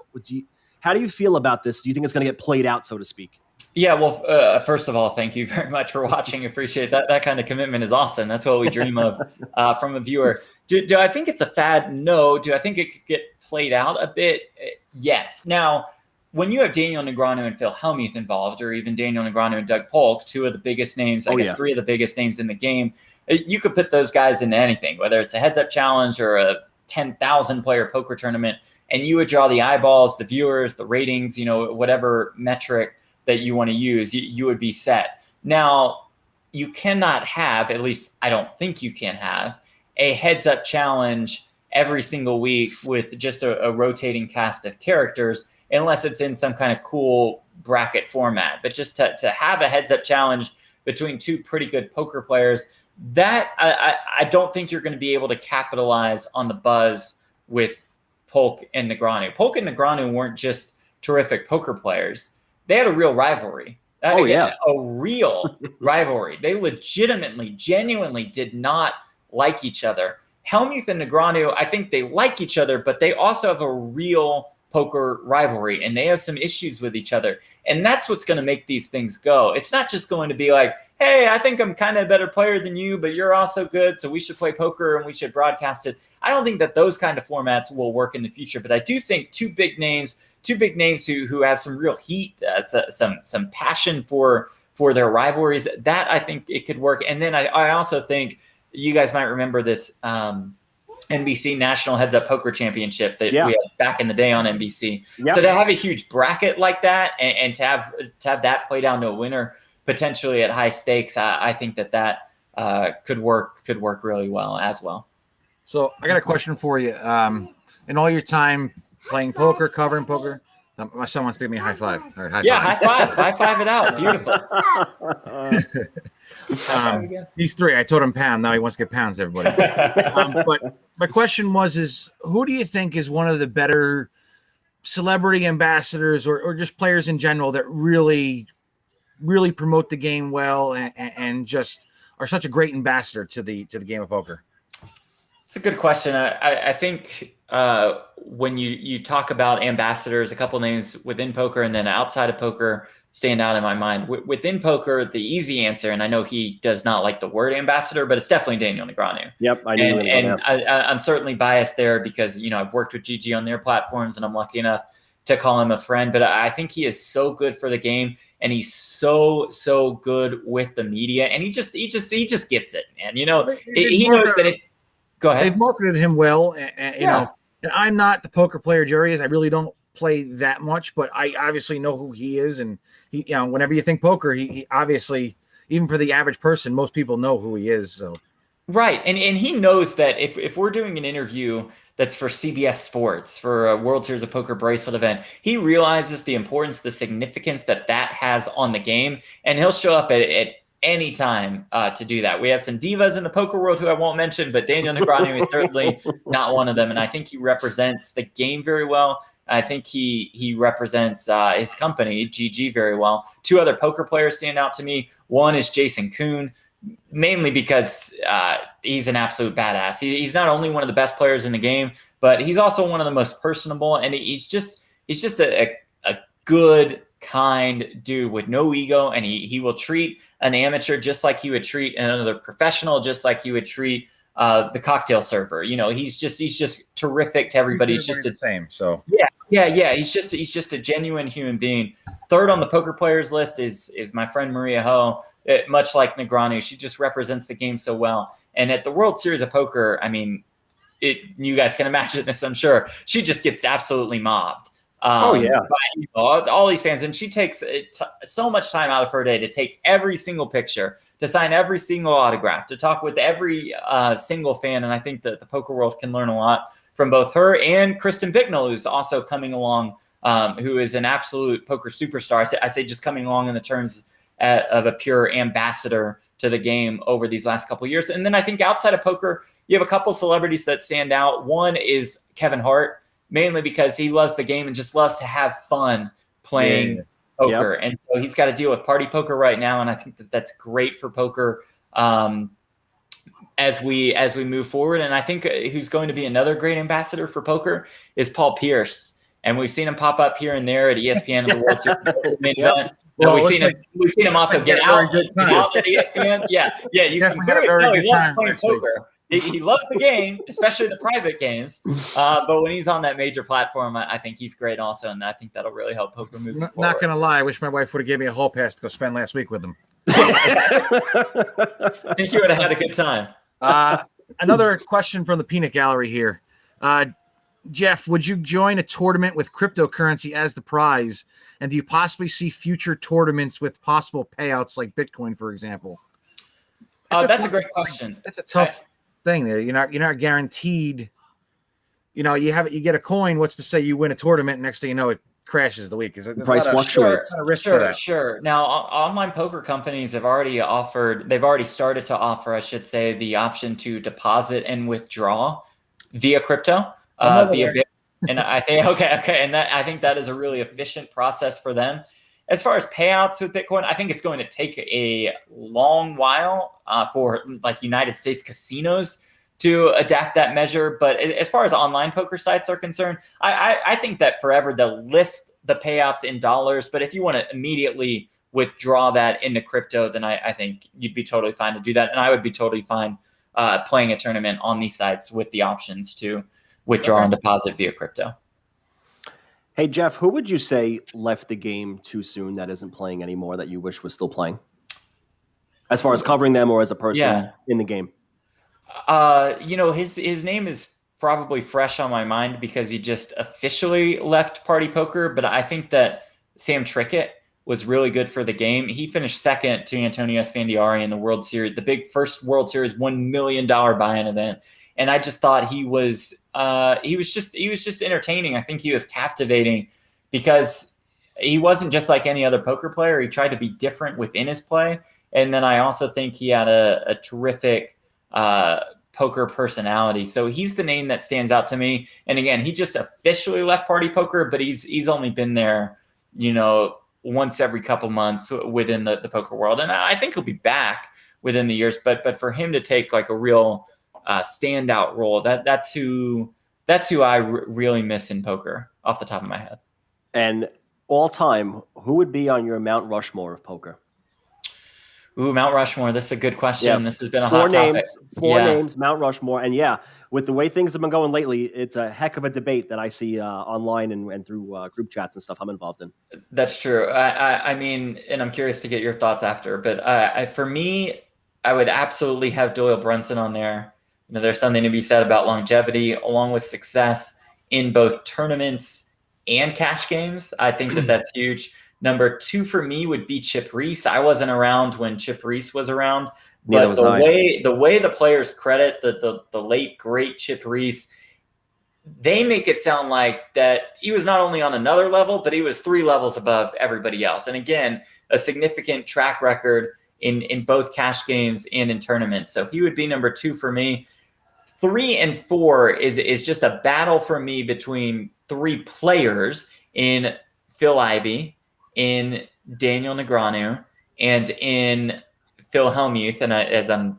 Speaker 1: How do you feel about this? Do you think it's going to get played out, so to speak?
Speaker 3: Yeah, well, first of all, thank you very much for watching. Appreciate that. That kind of commitment is awesome. That's what we dream of from a viewer. Do I think it's a fad? No. Do I think it could get played out a bit? Yes. Now, when you have Daniel Negreanu and Phil Hellmuth involved, or even Daniel Negreanu and Doug Polk, two of the biggest names, I guess three of the biggest names in the game, you could put those guys into anything, whether it's a heads-up challenge or a 10,000-player poker tournament, and you would draw the eyeballs, the viewers, the ratings, whatever metric that you want to use, you would be set. Now, you cannot have, at least I don't think you can have, a heads-up challenge every single week with just a rotating cast of characters, unless it's in some kind of cool bracket format. But just to have a heads-up challenge between two pretty good poker players, that I don't think you're going to be able to capitalize on the buzz with Polk and Negreanu. Polk and Negreanu weren't just terrific poker players. They had a real rivalry. A real rivalry. They legitimately, genuinely did not like each other. Hellmuth and Negreanu, I think they like each other, but they also have a real poker rivalry, and they have some issues with each other. And that's what's going to make these things go. It's not just going to be like, hey, I think I'm kind of a better player than you, but you're also good, so we should play poker and we should broadcast it. I don't think that those kind of formats will work in the future, but I do think two big names who have some real heat, some passion for their rivalries, that I think it could work. And then I also think you guys might remember this NBC National Heads Up Poker Championship that we had back in the day on NBC. Yep. So to have a huge bracket like that and to have that play down to a winner potentially at high stakes, I think that could work really well as well.
Speaker 2: So I got a question for you. In all your time playing poker, covering poker, my son wants to give me a high five. All right,
Speaker 3: high five it out. Beautiful.
Speaker 2: He's 3. I told him pound. Now he wants to get pounds, everybody. But my question is who do you think is one of the better celebrity ambassadors or just players in general that really promote the game well and just are such a great ambassador to the game of poker?
Speaker 3: It's a good question. I think when you talk about ambassadors, a couple names within poker and then outside of poker stand out in my mind. Within poker, the easy answer, and I know he does not like the word ambassador, but it's definitely Daniel Negreanu.
Speaker 1: Yep, I do.
Speaker 3: And I'm certainly biased there because I've worked with GG on their platforms, and I'm lucky enough to call him a friend. But I think he is so good for the game, and he's so good with the media, and he just gets it, man. He knows that it. Go ahead.
Speaker 2: They've marketed him well, and and I'm not the poker player Jerry is. I really don't play that much, but I obviously know who he is, and he, whenever you think poker, he obviously, even for the average person, most people know who he is. So,
Speaker 3: right, and he knows that if we're doing an interview that's for CBS Sports for a World Series of Poker bracelet event, he realizes the importance, the significance that has on the game, and he'll show up at any time to do that. We have some divas in the poker world who I won't mention, but Daniel Negreanu is certainly not one of them, and I think he represents the game very well. I think he represents his company, GG, very well. 2 other poker players stand out to me. One is Jason Kuhn, mainly because he's an absolute badass. He's not only one of the best players in the game, but he's also one of the most personable, and he's just a good, kind dude with no ego, and he will treat an amateur just like he would treat another professional, just like he would treat the cocktail server. He's just terrific to everybody. He's just
Speaker 2: the same. So
Speaker 3: yeah. He's just a genuine human being. 3rd on the poker players list is my friend Maria Ho. Much like Negreanu, she just represents the game so well. And at the World Series of Poker, I mean, you guys can imagine this, I'm sure. She just gets absolutely mobbed. By, all these fans, and she takes so much time out of her day to take every single picture, to sign every single autograph, to talk with every single fan. And I think that the poker world can learn a lot from both her and Kristen Bicknell, who's also coming along who is an absolute poker superstar. I say just coming along in the terms of a pure ambassador to the game over these last couple of years. And then I think outside of poker, you have a couple celebrities that stand out. One is Kevin Hart, mainly because he loves the game and just loves to have fun playing poker. Yep. And so he's got to deal with party poker right now. And I think that that's great for poker as we move forward. And I think who's going to be another great ambassador for poker is Paul Pierce. And we've seen him pop up here and there at ESPN and the World Series main event. Well, we've seen him also get out at ESPN. Yeah. You can clearly tell he loves playing poker. He loves the game, especially the private games. But when he's on that major platform, I think he's great also, and I think that'll really help poker move forward.
Speaker 2: Not gonna lie, I wish my wife would have given me a hall pass to go spend last week with him.
Speaker 3: I think you would have had a good time.
Speaker 2: Another question from the peanut gallery here. Jeff, would you join a tournament with cryptocurrency as the prize? And do you possibly see future tournaments with possible payouts like Bitcoin, for example?
Speaker 3: That's a great question.
Speaker 2: That's a tough thing there. You're not guaranteed. You get a coin. What's to say you win a tournament? Next thing you know, it crashes the week.
Speaker 1: The price fluctuates.
Speaker 3: Sure. Now, online poker companies have already offered. They've already started to offer, I should say, the option to deposit and withdraw via crypto. Via Bitcoin. And I think and I think that is a really efficient process for them. As far as payouts with Bitcoin, I think it's going to take a long while for like United States casinos to adapt that measure. But as far as online poker sites are concerned, I think that forever they'll list the payouts in dollars. But if you want to immediately withdraw that into crypto, then I think you'd be totally fine to do that. And I would be totally fine playing a tournament on these sites with the options to withdraw and deposit via crypto.
Speaker 1: Hey, Jeff, who would you say left the game too soon that isn't playing anymore that you wish was still playing? As far as covering them or as a person in the game?
Speaker 3: His name is probably fresh on my mind because he just officially left Party Poker. But I think that Sam Trickett was really good for the game. He finished second to Antonio Esfandiari in the World Series, the big first World Series $1 million buy-in event. And I just thought he was just entertaining. I think he was captivating because he wasn't just like any other poker player. He tried to be different within his play. And then I also think he had a terrific poker personality. So he's the name that stands out to me. And again, he just officially left Party Poker, but he's only been there, once every couple months within the poker world. And I think he'll be back within the years. But for him to take like a real standout role, that's who I really miss in poker off the top of my head.
Speaker 1: And all time, who would be on your Mount Rushmore of poker?
Speaker 3: Ooh, Mount Rushmore. This is a good question. Yeah, this has been a hot topic.
Speaker 1: Four names, Mount Rushmore. And with the way things have been going lately, it's a heck of a debate that I see online and through group chats and stuff I'm involved in.
Speaker 3: That's true. I mean, and I'm curious to get your thoughts after, but for me, I would absolutely have Doyle Brunson on there. There's something to be said about longevity along with success in both tournaments and cash games. I think that's huge. Number 2 for me would be Chip Reese. I wasn't around when Chip Reese was around, but the way the players credit the late great Chip Reese, they make it sound like that he was not only on another level, but he was 3 levels above everybody else. And again, a significant track record in both cash games and in tournaments. So he would be number 2 for me. 3 and 4 is just a battle for me between 3 players in Phil Ivey, in Daniel Negreanu, and in Phil Hellmuth. And as I'm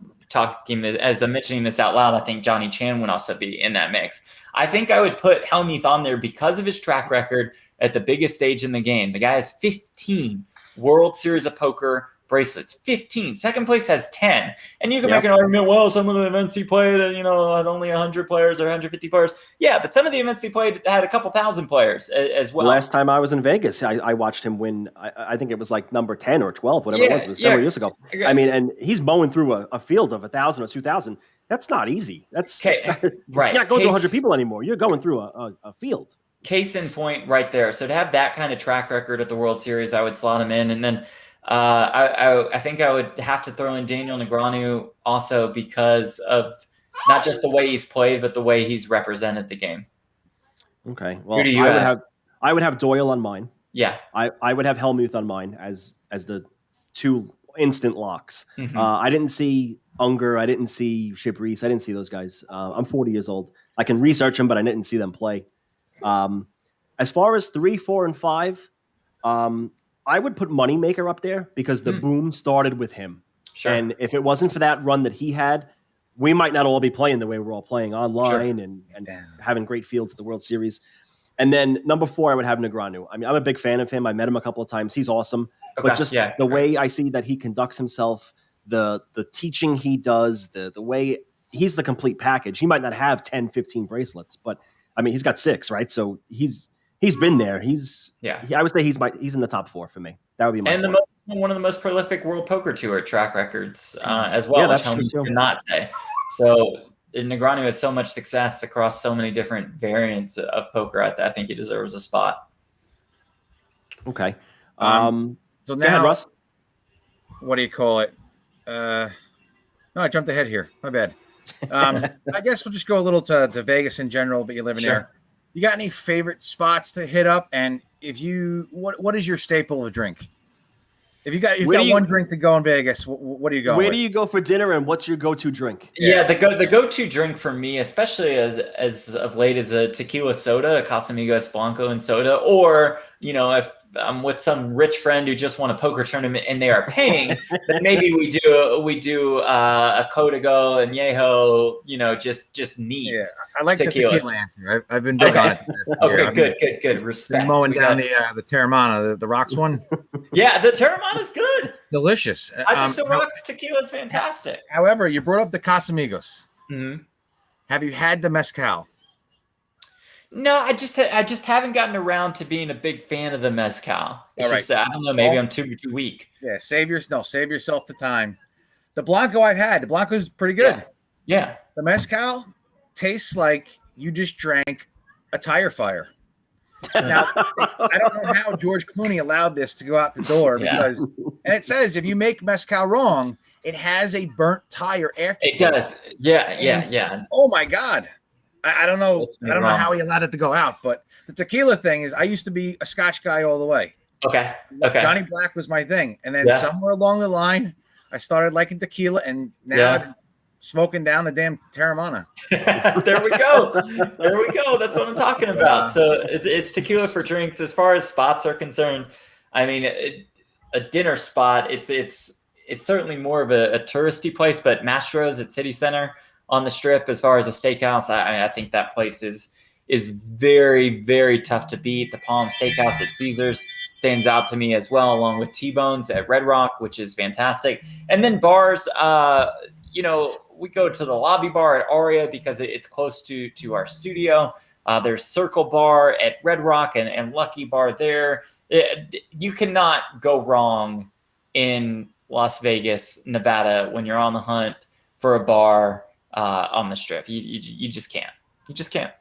Speaker 3: mentioning this out loud, I think Johnny Chan would also be in that mix. I think I would put Hellmuth on there because of his track record at the biggest stage in the game. The guy has 15 World Series of Poker bracelets. 15. Second place has 10. And you can make an argument, well, some of the events he played had only 100 players or 150 players. Yeah, but some of the events he played had a couple thousand players as well.
Speaker 1: Last time I was in Vegas, I watched him win. I think it was like number 10 or 12, whatever it was. It was several years ago. I mean, and he's mowing through a field of 1,000 or 2,000. That's not easy. That's right. You're not going to 100 people anymore. You're going through a field.
Speaker 3: Case in point right there. So to have that kind of track record at the World Series, I would slot him in. And then I think I would have to throw in Daniel Negreanu also because of not just the way he's played, but the way he's represented the game.
Speaker 1: Okay. Well,
Speaker 3: who do you have?
Speaker 1: I would have Doyle on mine.
Speaker 3: Yeah.
Speaker 1: I would have Hellmuth on mine as the 2 instant locks.
Speaker 3: Mm-hmm.
Speaker 1: I didn't see Unger. I didn't see Chip Reese. I didn't see those guys. I'm 40 years old. I can research them, but I didn't see them play. As far as 3, 4, and 5, I would put Moneymaker up there because the boom started with him.
Speaker 3: Sure.
Speaker 1: And if it wasn't for that run that he had, we might not all be playing the way we're all playing online and having great fields at the World Series. And then number 4, I would have Negreanu. I mean, I'm a big fan of him. I met him a couple of times. He's awesome. Okay. But just the way I see that he conducts himself, the teaching he does, the way he's the complete package. He might not have 10, 15 bracelets, but I mean, he's got 6, right? So he's been there. I would say he's in the top 4 for me. That would be my
Speaker 3: and one of the most prolific World Poker Tour track records as well.
Speaker 1: Yeah, that's true too.
Speaker 3: Cannot say. So Negreanu has so much success across so many different variants of poker. I think he deserves a spot.
Speaker 1: Okay.
Speaker 2: So now,
Speaker 1: ahead, Russ.
Speaker 2: What do you call it? No, I jumped ahead here. My bad. I guess we'll just go a little to Vegas in general, but you live in there. You got any favorite spots to hit up? And if you, what is your staple of drink? If you got one drink to go in Vegas, what do you go?
Speaker 1: Where do you go for dinner, and what's your go-to drink?
Speaker 3: Yeah, the go-to drink for me, especially as of late, is a tequila soda, a Casamigos Blanco and soda, or if I'm with some rich friend who just won a poker tournament and they are paying, then maybe we do a Código and Añejo, just neat.
Speaker 2: Yeah, I like tequila. The tequila answer. I've been big on it.
Speaker 3: Okay, good. Respect.
Speaker 2: Mowing down the Terramana, the rocks one.
Speaker 3: Yeah, the Terramana is good.
Speaker 2: Delicious.
Speaker 3: I think the rocks tequila is fantastic.
Speaker 2: However, you brought up the Casamigos.
Speaker 3: Mm-hmm.
Speaker 2: Have you had the mezcal?
Speaker 3: No, I just haven't gotten around to being a big fan of the mezcal. It's I don't know, maybe I'm too weak.
Speaker 2: Yeah, save yourself the time. The Blanco I've had. The Blanco's pretty good.
Speaker 3: Yeah.
Speaker 2: The mezcal tastes like you just drank a tire fire. Now, I don't know how George Clooney allowed this to go out the door because, and it says if you make mezcal wrong, it has a burnt tire after.
Speaker 3: It does. Yeah.
Speaker 2: Oh my God. I don't know. I don't know how he allowed it to go out, but the tequila thing is, I used to be a Scotch guy all the way.
Speaker 3: Okay.
Speaker 2: Johnny Black was my thing. And then somewhere along the line, I started liking tequila, and now I'm smoking down the damn Terramana.
Speaker 3: There we go. That's what I'm talking about. So it's tequila for drinks. As far as spots are concerned, I mean, a dinner spot, it's certainly more of a touristy place, but Mastro's at City Center on the Strip, as far as a steakhouse, I think that place is very, very tough to beat. The Palm Steakhouse at Caesars stands out to me as well, along with T-Bones at Red Rock, which is fantastic. And then bars, we go to the Lobby Bar at Aria because it's close to our studio. There's Circle Bar at Red Rock and Lucky Bar there. You cannot go wrong in Las Vegas, Nevada, when you're on the hunt for a bar on the Strip. You just can't. You just can't.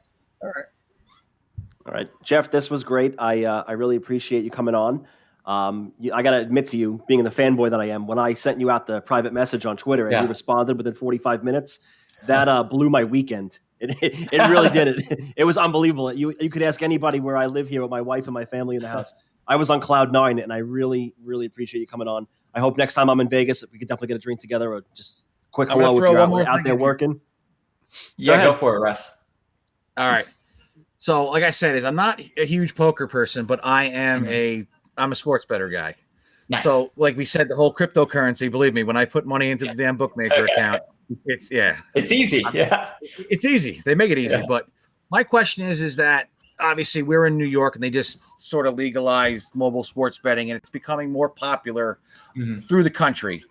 Speaker 2: All
Speaker 1: right, Jeff, this was great. I really appreciate you coming on. I got to admit to you, being the fanboy that I am, when I sent you out the private message on Twitter and you responded within 45 minutes, that blew my weekend. It really did. It was unbelievable. You could ask anybody where I live here with my wife and my family in the house. I was on cloud 9, and I really, really appreciate you coming on. I hope next time I'm in Vegas, we could definitely get a drink together, or just quick hello if you're out there working.
Speaker 3: Go for it, Russ.
Speaker 2: All right. So, like I said, I'm not a huge poker person, but I am I'm a sports bettor guy.
Speaker 3: Nice.
Speaker 2: So, like we said, the whole cryptocurrency, believe me, when I put money into the damn bookmaker account, it's
Speaker 3: easy.
Speaker 2: It's easy. They make it easy. But my question is that obviously we're in New York, and they just sort of legalized mobile sports betting, and it's becoming more popular through the country.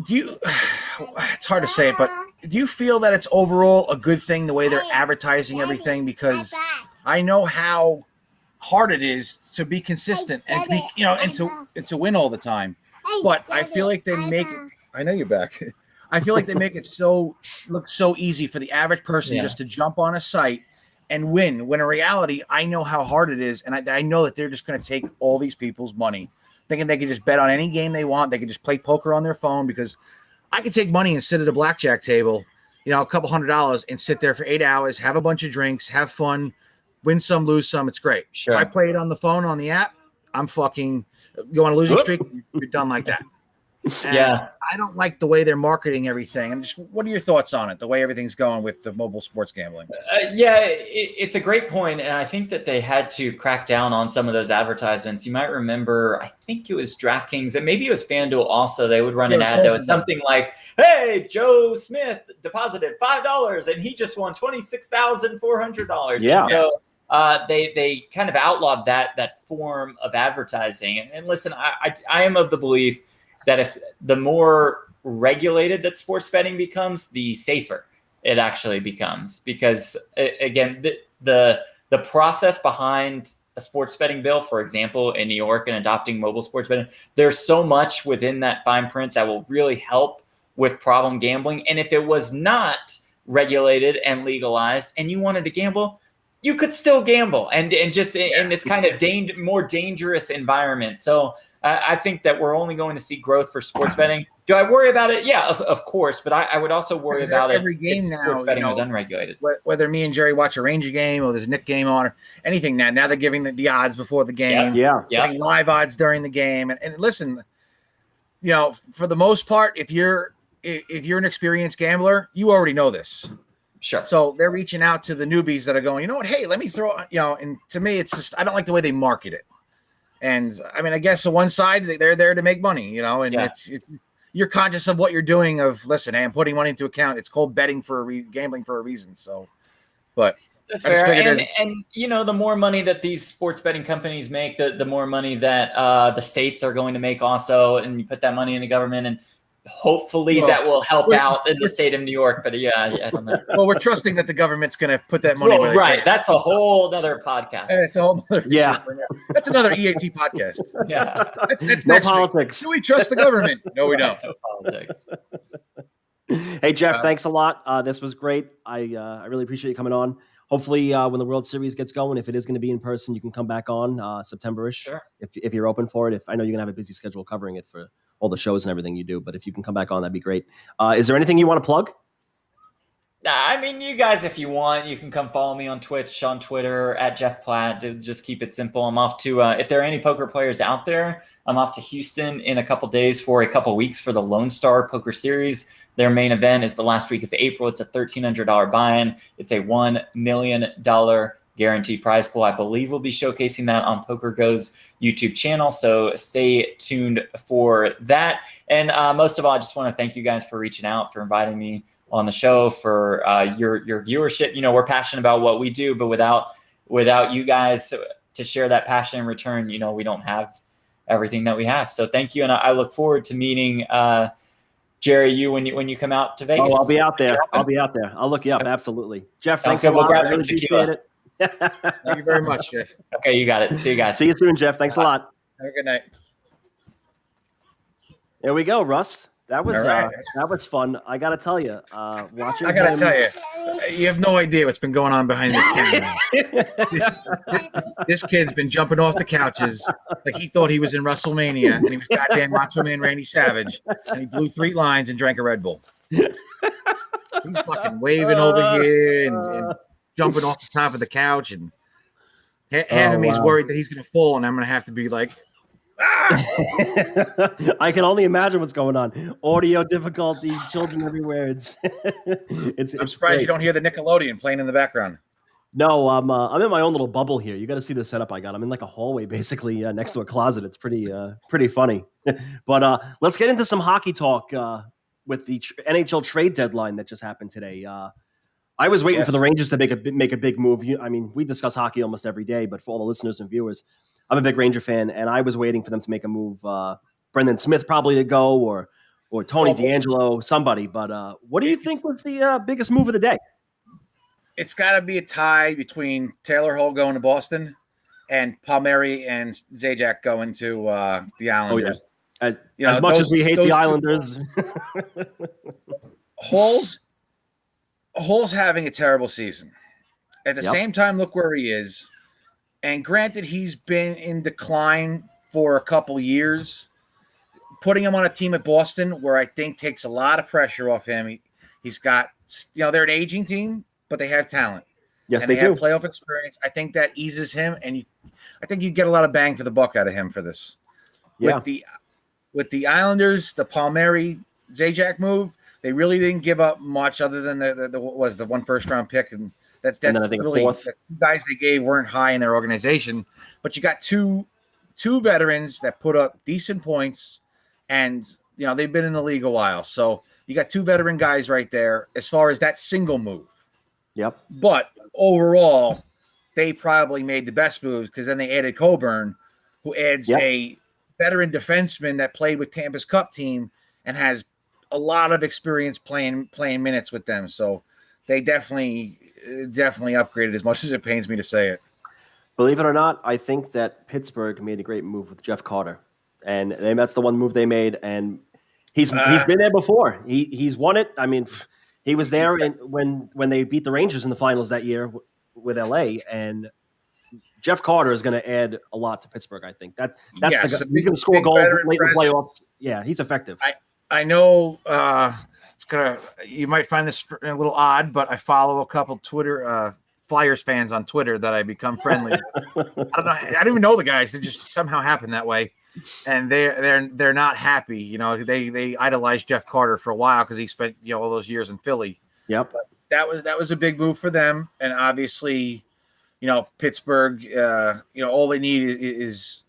Speaker 2: It's hard to say it, but do you feel that it's overall a good thing the way they're advertising everything? Because I know how hard it is to be consistent and to be, and to win all the time. But I feel like they make it, I know you're back. I feel like they make it look so easy for the average person just to jump on a site and win. When in reality, I know how hard it is, and I know that they're just going to take all these people's money, thinking they can just bet on any game they want. They can just play poker on their phone, because I could take money and sit at a blackjack table, a couple $100, and sit there for 8 hours, have a bunch of drinks, have fun, win some, lose some. It's great.
Speaker 3: Sure.
Speaker 2: If I play it on the phone on the app, I'm fucking go on a losing streak. You're done like that. And
Speaker 3: yeah.
Speaker 2: I don't like the way they're marketing everything. And just what are your thoughts on it? The way everything's going with the mobile sports gambling?
Speaker 3: It's a great point, and I think that they had to crack down on some of those advertisements. You might remember, I think it was DraftKings, and maybe it was FanDuel also. They would run an ad that was something like, "Hey, Joe Smith deposited $5, and he just won $26,400."
Speaker 1: Yeah.
Speaker 3: And so they kind of outlawed that form of advertising. And listen, I am of the belief that if the more regulated that sports betting becomes, the safer it actually becomes. Because again, the process behind a sports betting bill, for example, in New York and adopting mobile sports betting, there's so much within that fine print that will really help with problem gambling. And if it was not regulated and legalized and you wanted to gamble, you could still gamble and just in this kind of more dangerous environment. So I think that we're only going to see growth for sports betting. Do I worry about it? Yeah, of course. But I would also worry about
Speaker 2: every
Speaker 3: it
Speaker 2: game
Speaker 3: if
Speaker 2: now,
Speaker 3: sports betting was unregulated.
Speaker 2: Whether me and Jerry watch a Ranger game or there's a Nick game on or anything now they're giving the odds before the game.
Speaker 1: Yeah.
Speaker 2: Giving live odds during the game. And listen, for the most part, if you're an experienced gambler, you already know this.
Speaker 3: Sure.
Speaker 2: So they're reaching out to the newbies that are going, you know what? Hey, let me throw, and to me, it's just, I don't like the way they market it. And I mean, I guess on one side, they're there to make money, and it's you're conscious of what you're doing listen, hey, I'm putting money into account. It's called betting gambling for a reason. So, but
Speaker 3: that's fair. And the more money that these sports betting companies make, the more money that the states are going to make also. And you put that money in the government and hopefully that will help out in the state of New York. But I don't know.
Speaker 2: Well, we're trusting that the government's going to put that money.
Speaker 3: Well, right. That's a whole other podcast.
Speaker 2: It's a whole other That's another E.A.T podcast.
Speaker 3: Yeah.
Speaker 2: That's
Speaker 1: no
Speaker 2: next
Speaker 1: politics.
Speaker 2: Week. Do we trust the government? No, we don't.
Speaker 3: No politics.
Speaker 1: Hey, Jeff, thanks a lot. This was great. I really appreciate you coming on. Hopefully, when the World Series gets going, if it is going to be in person, you can come back on September-ish.
Speaker 3: Sure.
Speaker 1: If you're open for it. I know you're going to have a busy schedule covering it for all the shows and everything you do, but if you can come back on, that'd be great. Is there anything you want to plug?
Speaker 3: I mean, you guys, if you want, you can come follow me on Twitch, on Twitter, at Jeff Platt. Just keep it simple. I'm off to, if there are any poker players out there, I'm off to Houston in a couple days for a couple weeks for the Lone Star Poker Series. Their main event is the last week of April. It's a $1,300 buy-in. It's a $1 million guaranteed prize pool. I believe we'll be showcasing that on PokerGo's YouTube channel. So stay tuned for that. And most of all, I just want to thank you guys for reaching out, for inviting me on the show, for your viewership. We're passionate about what we do, but without you guys to share that passion in return, we don't have everything that we have. So thank you. And I look forward to meeting Jerry, you when you come out to Vegas.
Speaker 1: Oh, I'll be out there. I'll look you up. Absolutely. Jeff, thanks a
Speaker 3: good.
Speaker 1: lot.
Speaker 3: We'll
Speaker 1: I really appreciate it.
Speaker 2: Thank you very much, Jeff.
Speaker 3: Okay, you got it. See you guys.
Speaker 1: See you soon, Jeff. Thanks a lot.
Speaker 2: Have a good night.
Speaker 1: There we go, Russ. That was
Speaker 2: right.
Speaker 1: that was fun. I got to tell you, watching.
Speaker 2: I got to tell you, you have no idea what's been going on behind this camera. This kid's been jumping off the couches like he thought he was in WrestleMania, and he was goddamn Macho Man Randy Savage, and he blew 3 lines and drank a Red Bull. He's fucking waving over here and jumping off the top of the couch, and half of me's worried that he's going to fall, and I'm going to have to be like,
Speaker 1: I can only imagine what's going on. Audio difficulty, children everywhere. It's
Speaker 2: I'm surprised
Speaker 1: great.
Speaker 2: you don't hear the Nickelodeon playing in the background.
Speaker 1: No, I'm in my own little bubble here. You got to see the setup I got. I'm in like a hallway, basically next to a closet. It's pretty funny. But let's get into some hockey talk with the NHL trade deadline that just happened today. I was waiting for the Rangers to make a big move. We discuss hockey almost every day, but for all the listeners and viewers, I'm a big Ranger fan, and I was waiting for them to make a move. Brendan Smith probably to go, or Tony DeAngelo, somebody. But what do you think was the biggest move of the day?
Speaker 2: It's got to be a tie between Taylor Hall going to Boston and Palmieri and Zajac going to the Islanders.
Speaker 1: Oh, yeah. As much as we hate the Islanders.
Speaker 2: Hall's having a terrible season. At the same time, look where he is. And granted, he's been in decline for a couple years. Putting him on a team at Boston, where I think takes a lot of pressure off him. He's got, they're an aging team, but they have talent.
Speaker 1: Yes,
Speaker 2: and
Speaker 1: they
Speaker 2: they have
Speaker 1: do.
Speaker 2: playoff experience. I think that eases him, and I think you get a lot of bang for the buck out of him for this.
Speaker 1: Yeah.
Speaker 2: With the Islanders, the Palmieri Zajac move, they really didn't give up much other than the one first round pick, and that's
Speaker 1: And then I think
Speaker 2: really
Speaker 1: fourth.
Speaker 2: the two guys they gave weren't high in their organization. But you got two veterans that put up decent points, and they've been in the league a while, so you got two veteran guys right there as far as that single move.
Speaker 1: Yep.
Speaker 2: But overall, they probably made the best moves because then they added Coburn, who adds a veteran defenseman that played with Tampa's Cup team and has a lot of experience playing minutes with them. So they definitely upgraded, as much as it pains me to say it.
Speaker 1: Believe it or not, I think that Pittsburgh made a great move with Jeff Carter, and that's the one move they made. And he's been there before. He's won it. I mean, he was there when they beat the Rangers in the finals that year with LA, and Jeff Carter is going to add a lot to Pittsburgh. I think that's he's going to score goals late in the playoffs. Yeah, he's effective.
Speaker 2: I know you might find this a little odd, but I follow a couple Twitter Flyers fans on Twitter that I become friendly with. I don't know. I don't even know the guys. They just somehow happen that way, and they're not happy. They idolized Jeff Carter for a while because he spent all those years in Philly.
Speaker 1: Yep.
Speaker 2: But that was a big move for them, and obviously, Pittsburgh. All they need is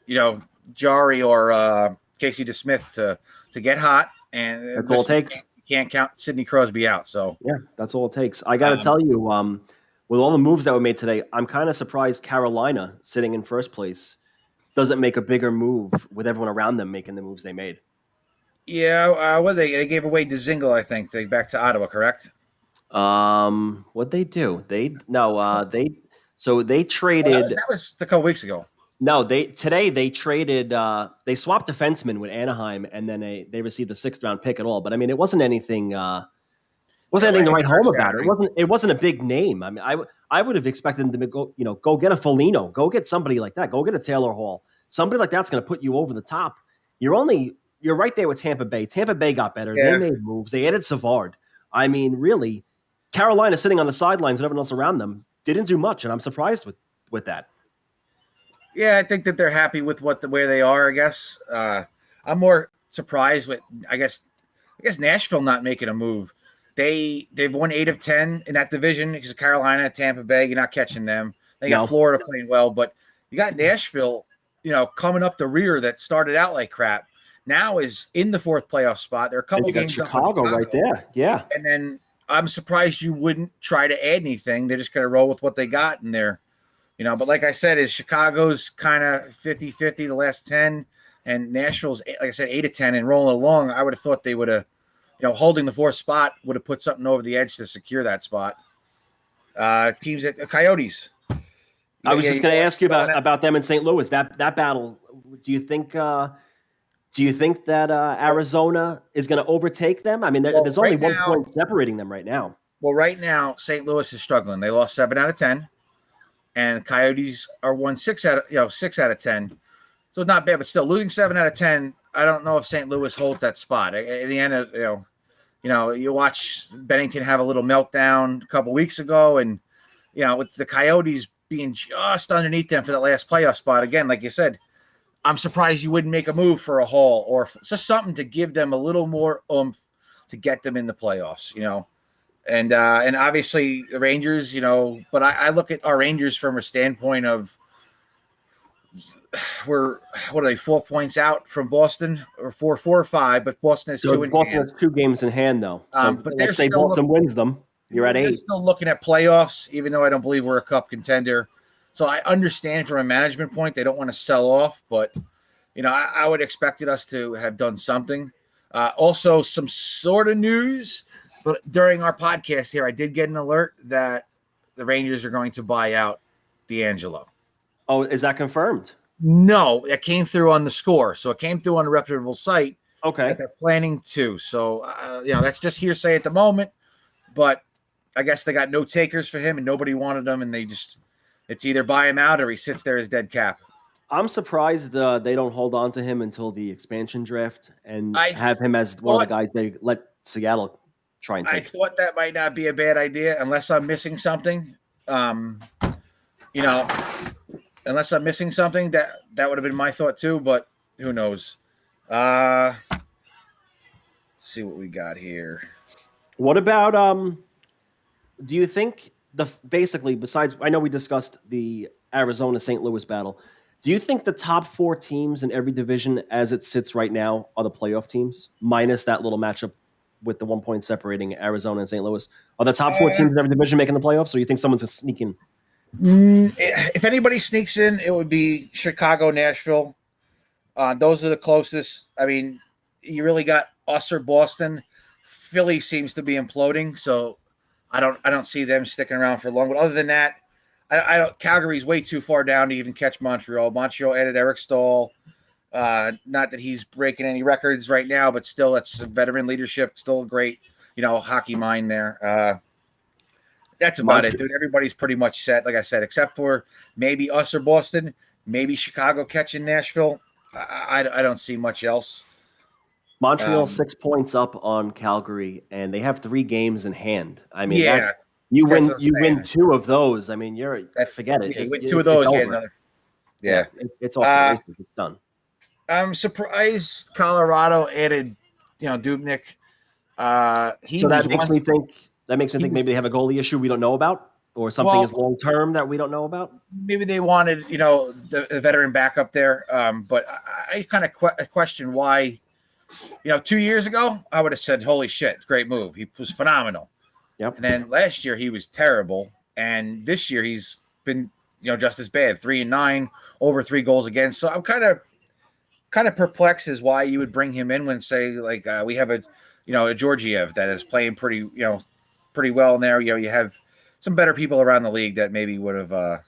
Speaker 2: Jari or Casey DeSmith to get hot, and
Speaker 1: that's all it takes.
Speaker 2: You can't count Sidney Crosby out. So
Speaker 1: yeah, that's all it takes. I got to tell you, with all the moves that were made today, I'm kind of surprised Carolina, sitting in first place, doesn't make a bigger move with everyone around them making the moves they made.
Speaker 2: Yeah, what they gave away Dzingel, I think, back to Ottawa, correct?
Speaker 1: What'd they do? They traded.
Speaker 2: That was a couple weeks ago.
Speaker 1: No, they traded. They swapped defensemen with Anaheim, and then they received a 6th round pick at all. But I mean, it wasn't anything. Wasn't anything to write home about. It wasn't a big name. I mean, I would have expected them to go get a Foligno, go get somebody like that, go get a Taylor Hall, somebody like that's going to put you over the top. You're right there with Tampa Bay. Tampa Bay got better. Yeah. They made moves. They added Savard. I mean, really, Carolina sitting on the sidelines with everyone else around them didn't do much, and I'm surprised with that.
Speaker 2: Yeah, I think that they're happy with where they are. I guess I'm more surprised with I guess Nashville not making a move. They've won 8 of 10 in that division because of Carolina, Tampa Bay. You're not catching them. They got Florida playing well, but you got Nashville, coming up the rear that started out like crap. Now is in the 4th playoff spot. They're a couple games
Speaker 1: Chicago right there. Yeah,
Speaker 2: and then I'm surprised you wouldn't try to add anything. They're just going to roll with what they got in there. But like I said, is Chicago's kind of 50-50 the last 10, and Nashville's, like I said, 8 of 10 and rolling along. I would have thought they would have, holding the 4th spot would have put something over the edge to secure that spot. Teams at Coyotes.
Speaker 1: I was just going to ask you about them in St. Louis. That battle. Do you think that Arizona is going to overtake them? I mean, there's only 1 point separating them right now.
Speaker 2: Well, right now St. Louis is struggling. They lost 7 out of 10. And Coyotes are won 6 out of 10, so it's not bad. But still, losing 7 out of 10, I don't know if St. Louis holds that spot. At the end of you watch Bennington have a little meltdown a couple weeks ago, and with the Coyotes being just underneath them for that last playoff spot again, like you said, I'm surprised you wouldn't make a move for a Hall or just something to give them a little more oomph to get them in the playoffs. And obviously the Rangers, but I look at our Rangers from a standpoint of what are they, 4 points out from Boston, or 4 or 5, but Boston has 2 in
Speaker 1: Boston
Speaker 2: hand.
Speaker 1: has 2 games in hand though. So
Speaker 2: but
Speaker 1: let's say Boston wins them. You're at 8.
Speaker 2: Still looking at playoffs, even though I don't believe we're a cup contender. So I understand from a management point, they don't want to sell off, but I would expected us to have done something. Also some sort of news. But during our podcast here, I did get an alert that the Rangers are going to buy out D'Angelo.
Speaker 1: Oh, is that confirmed?
Speaker 2: No, it came through on the Score. So it came through on a reputable site.
Speaker 1: Okay.
Speaker 2: That they're planning to. So, that's just hearsay at the moment. But I guess they got no takers for him and nobody wanted him. And it's either buy him out or he sits there as dead cap.
Speaker 1: I'm surprised they don't hold on to him until the expansion draft and have him as one of the guys they let Seattle try and take.
Speaker 2: I thought that might not be a bad idea unless I'm missing something. You know, unless I'm missing something, that would have been my thought too. But who knows? Let's see what we got here.
Speaker 1: What about do you think basically besides I know we discussed the Arizona St. Louis battle. Do you think the top 4 teams in every division as it sits right now are the playoff teams minus that little matchup with the 1 point separating Arizona and St. Louis? Are the top 4 teams in every division making the playoffs or you think someone's going to sneak in?
Speaker 2: If anybody sneaks in, it would be Chicago, Nashville. Those are the closest. I mean, you really got us or Boston. Philly seems to be imploding, so I don't see them sticking around for long. But other than that, I don't. Calgary's way too far down to even catch Montreal. Montreal added Eric Staal. Not that he's breaking any records right now, but still, that's veteran leadership. Still a great, hockey mind there. That's about it, dude. Everybody's pretty much set, like I said, except for maybe us or Boston, maybe Chicago catching Nashville. I don't see much else.
Speaker 1: Montreal 6 points up on Calgary, and they have 3 games in hand. I mean,
Speaker 2: yeah,
Speaker 1: you win 2 of those. I mean, forget it.
Speaker 2: Yeah, you win 2 of those.
Speaker 1: Yeah, it's off to the races. It's done.
Speaker 2: I'm surprised Colorado added, Dubnyk.
Speaker 1: So that makes me think maybe they have a goalie issue we don't know about, or something is long term that we don't know about.
Speaker 2: Maybe they wanted, the veteran backup there. But I kind of question why. 2 years ago, I would have said, "Holy shit, great move! He was phenomenal."
Speaker 1: Yep.
Speaker 2: And then last year he was terrible, and this year he's been, just as bad. 3-9, over 3 goals against. So I'm kind of perplexed as why you would bring him in when, say, like we have a Georgiev that is playing pretty well in there. You have some better people around the league that maybe would have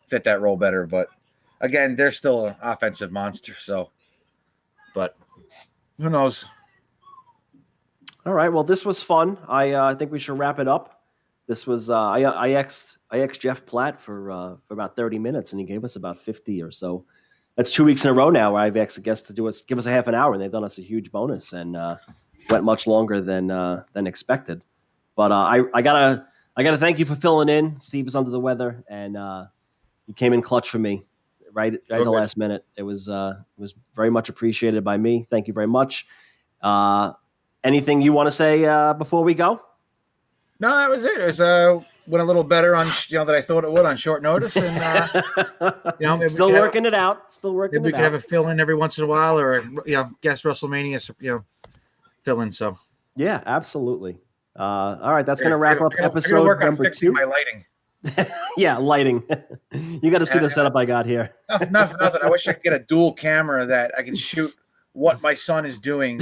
Speaker 2: fit that role better. But again, they're still an offensive monster. So, but who knows?
Speaker 1: All right. Well, this was fun. I think we should wrap it up. This was I asked Jeff Platt for about 30 minutes, and he gave us about 50 or so. That's 2 weeks in a row now where I've asked a guest to give us a half an hour, and they've done us a huge bonus and went much longer than expected. But I gotta thank you for filling in. Steve was under the weather, and you came in clutch for me right at the last minute. It was very much appreciated by me. Thank you very much. Anything you want to say before we go?
Speaker 2: No, that was it. It was went a little better on than I thought it would on short notice, and
Speaker 1: still working it out.
Speaker 2: Maybe we could have a fill in every once in a while, or guest WrestleMania, fill in. So
Speaker 1: yeah, absolutely. All right, that's going to wrap up episode number 2.
Speaker 2: My lighting.
Speaker 1: Yeah, lighting. You got to see the setup I got here.
Speaker 2: Nothing. I wish I could get a dual camera that I can shoot what my son is doing,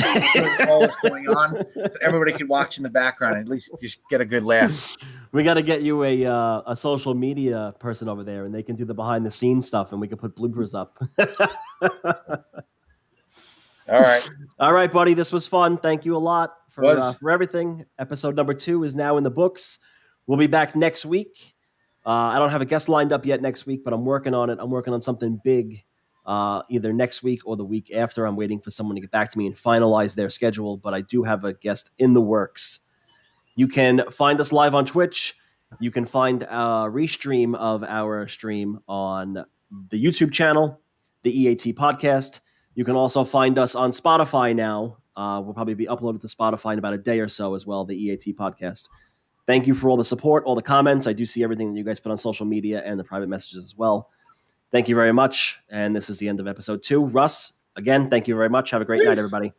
Speaker 2: all that's going on. So everybody can watch in the background and at least just get a good laugh.
Speaker 1: We got to get you a social media person over there, and they can do the behind the scenes stuff, and we can put bloopers up. All right, buddy. This was fun. Thank you a lot for everything. Episode number 2 is now in the books. We'll be back next week. I don't have a guest lined up yet next week, but I'm working on it. I'm working on something big either next week or the week after. I'm waiting for someone to get back to me and finalize their schedule, but I do have a guest in the works. You can find us live on Twitch. You can find a restream of our stream on the YouTube channel, the E.A.T podcast. You can also find us on Spotify now. We'll probably be uploaded to Spotify in about a day or so as well, the E.A.T podcast. Thank you for all the support, all the comments. I do see everything that you guys put on social media and the private messages as well. Thank you very much. And this is the end of episode 2. Russ, again, thank you very much. Have a great night, everybody.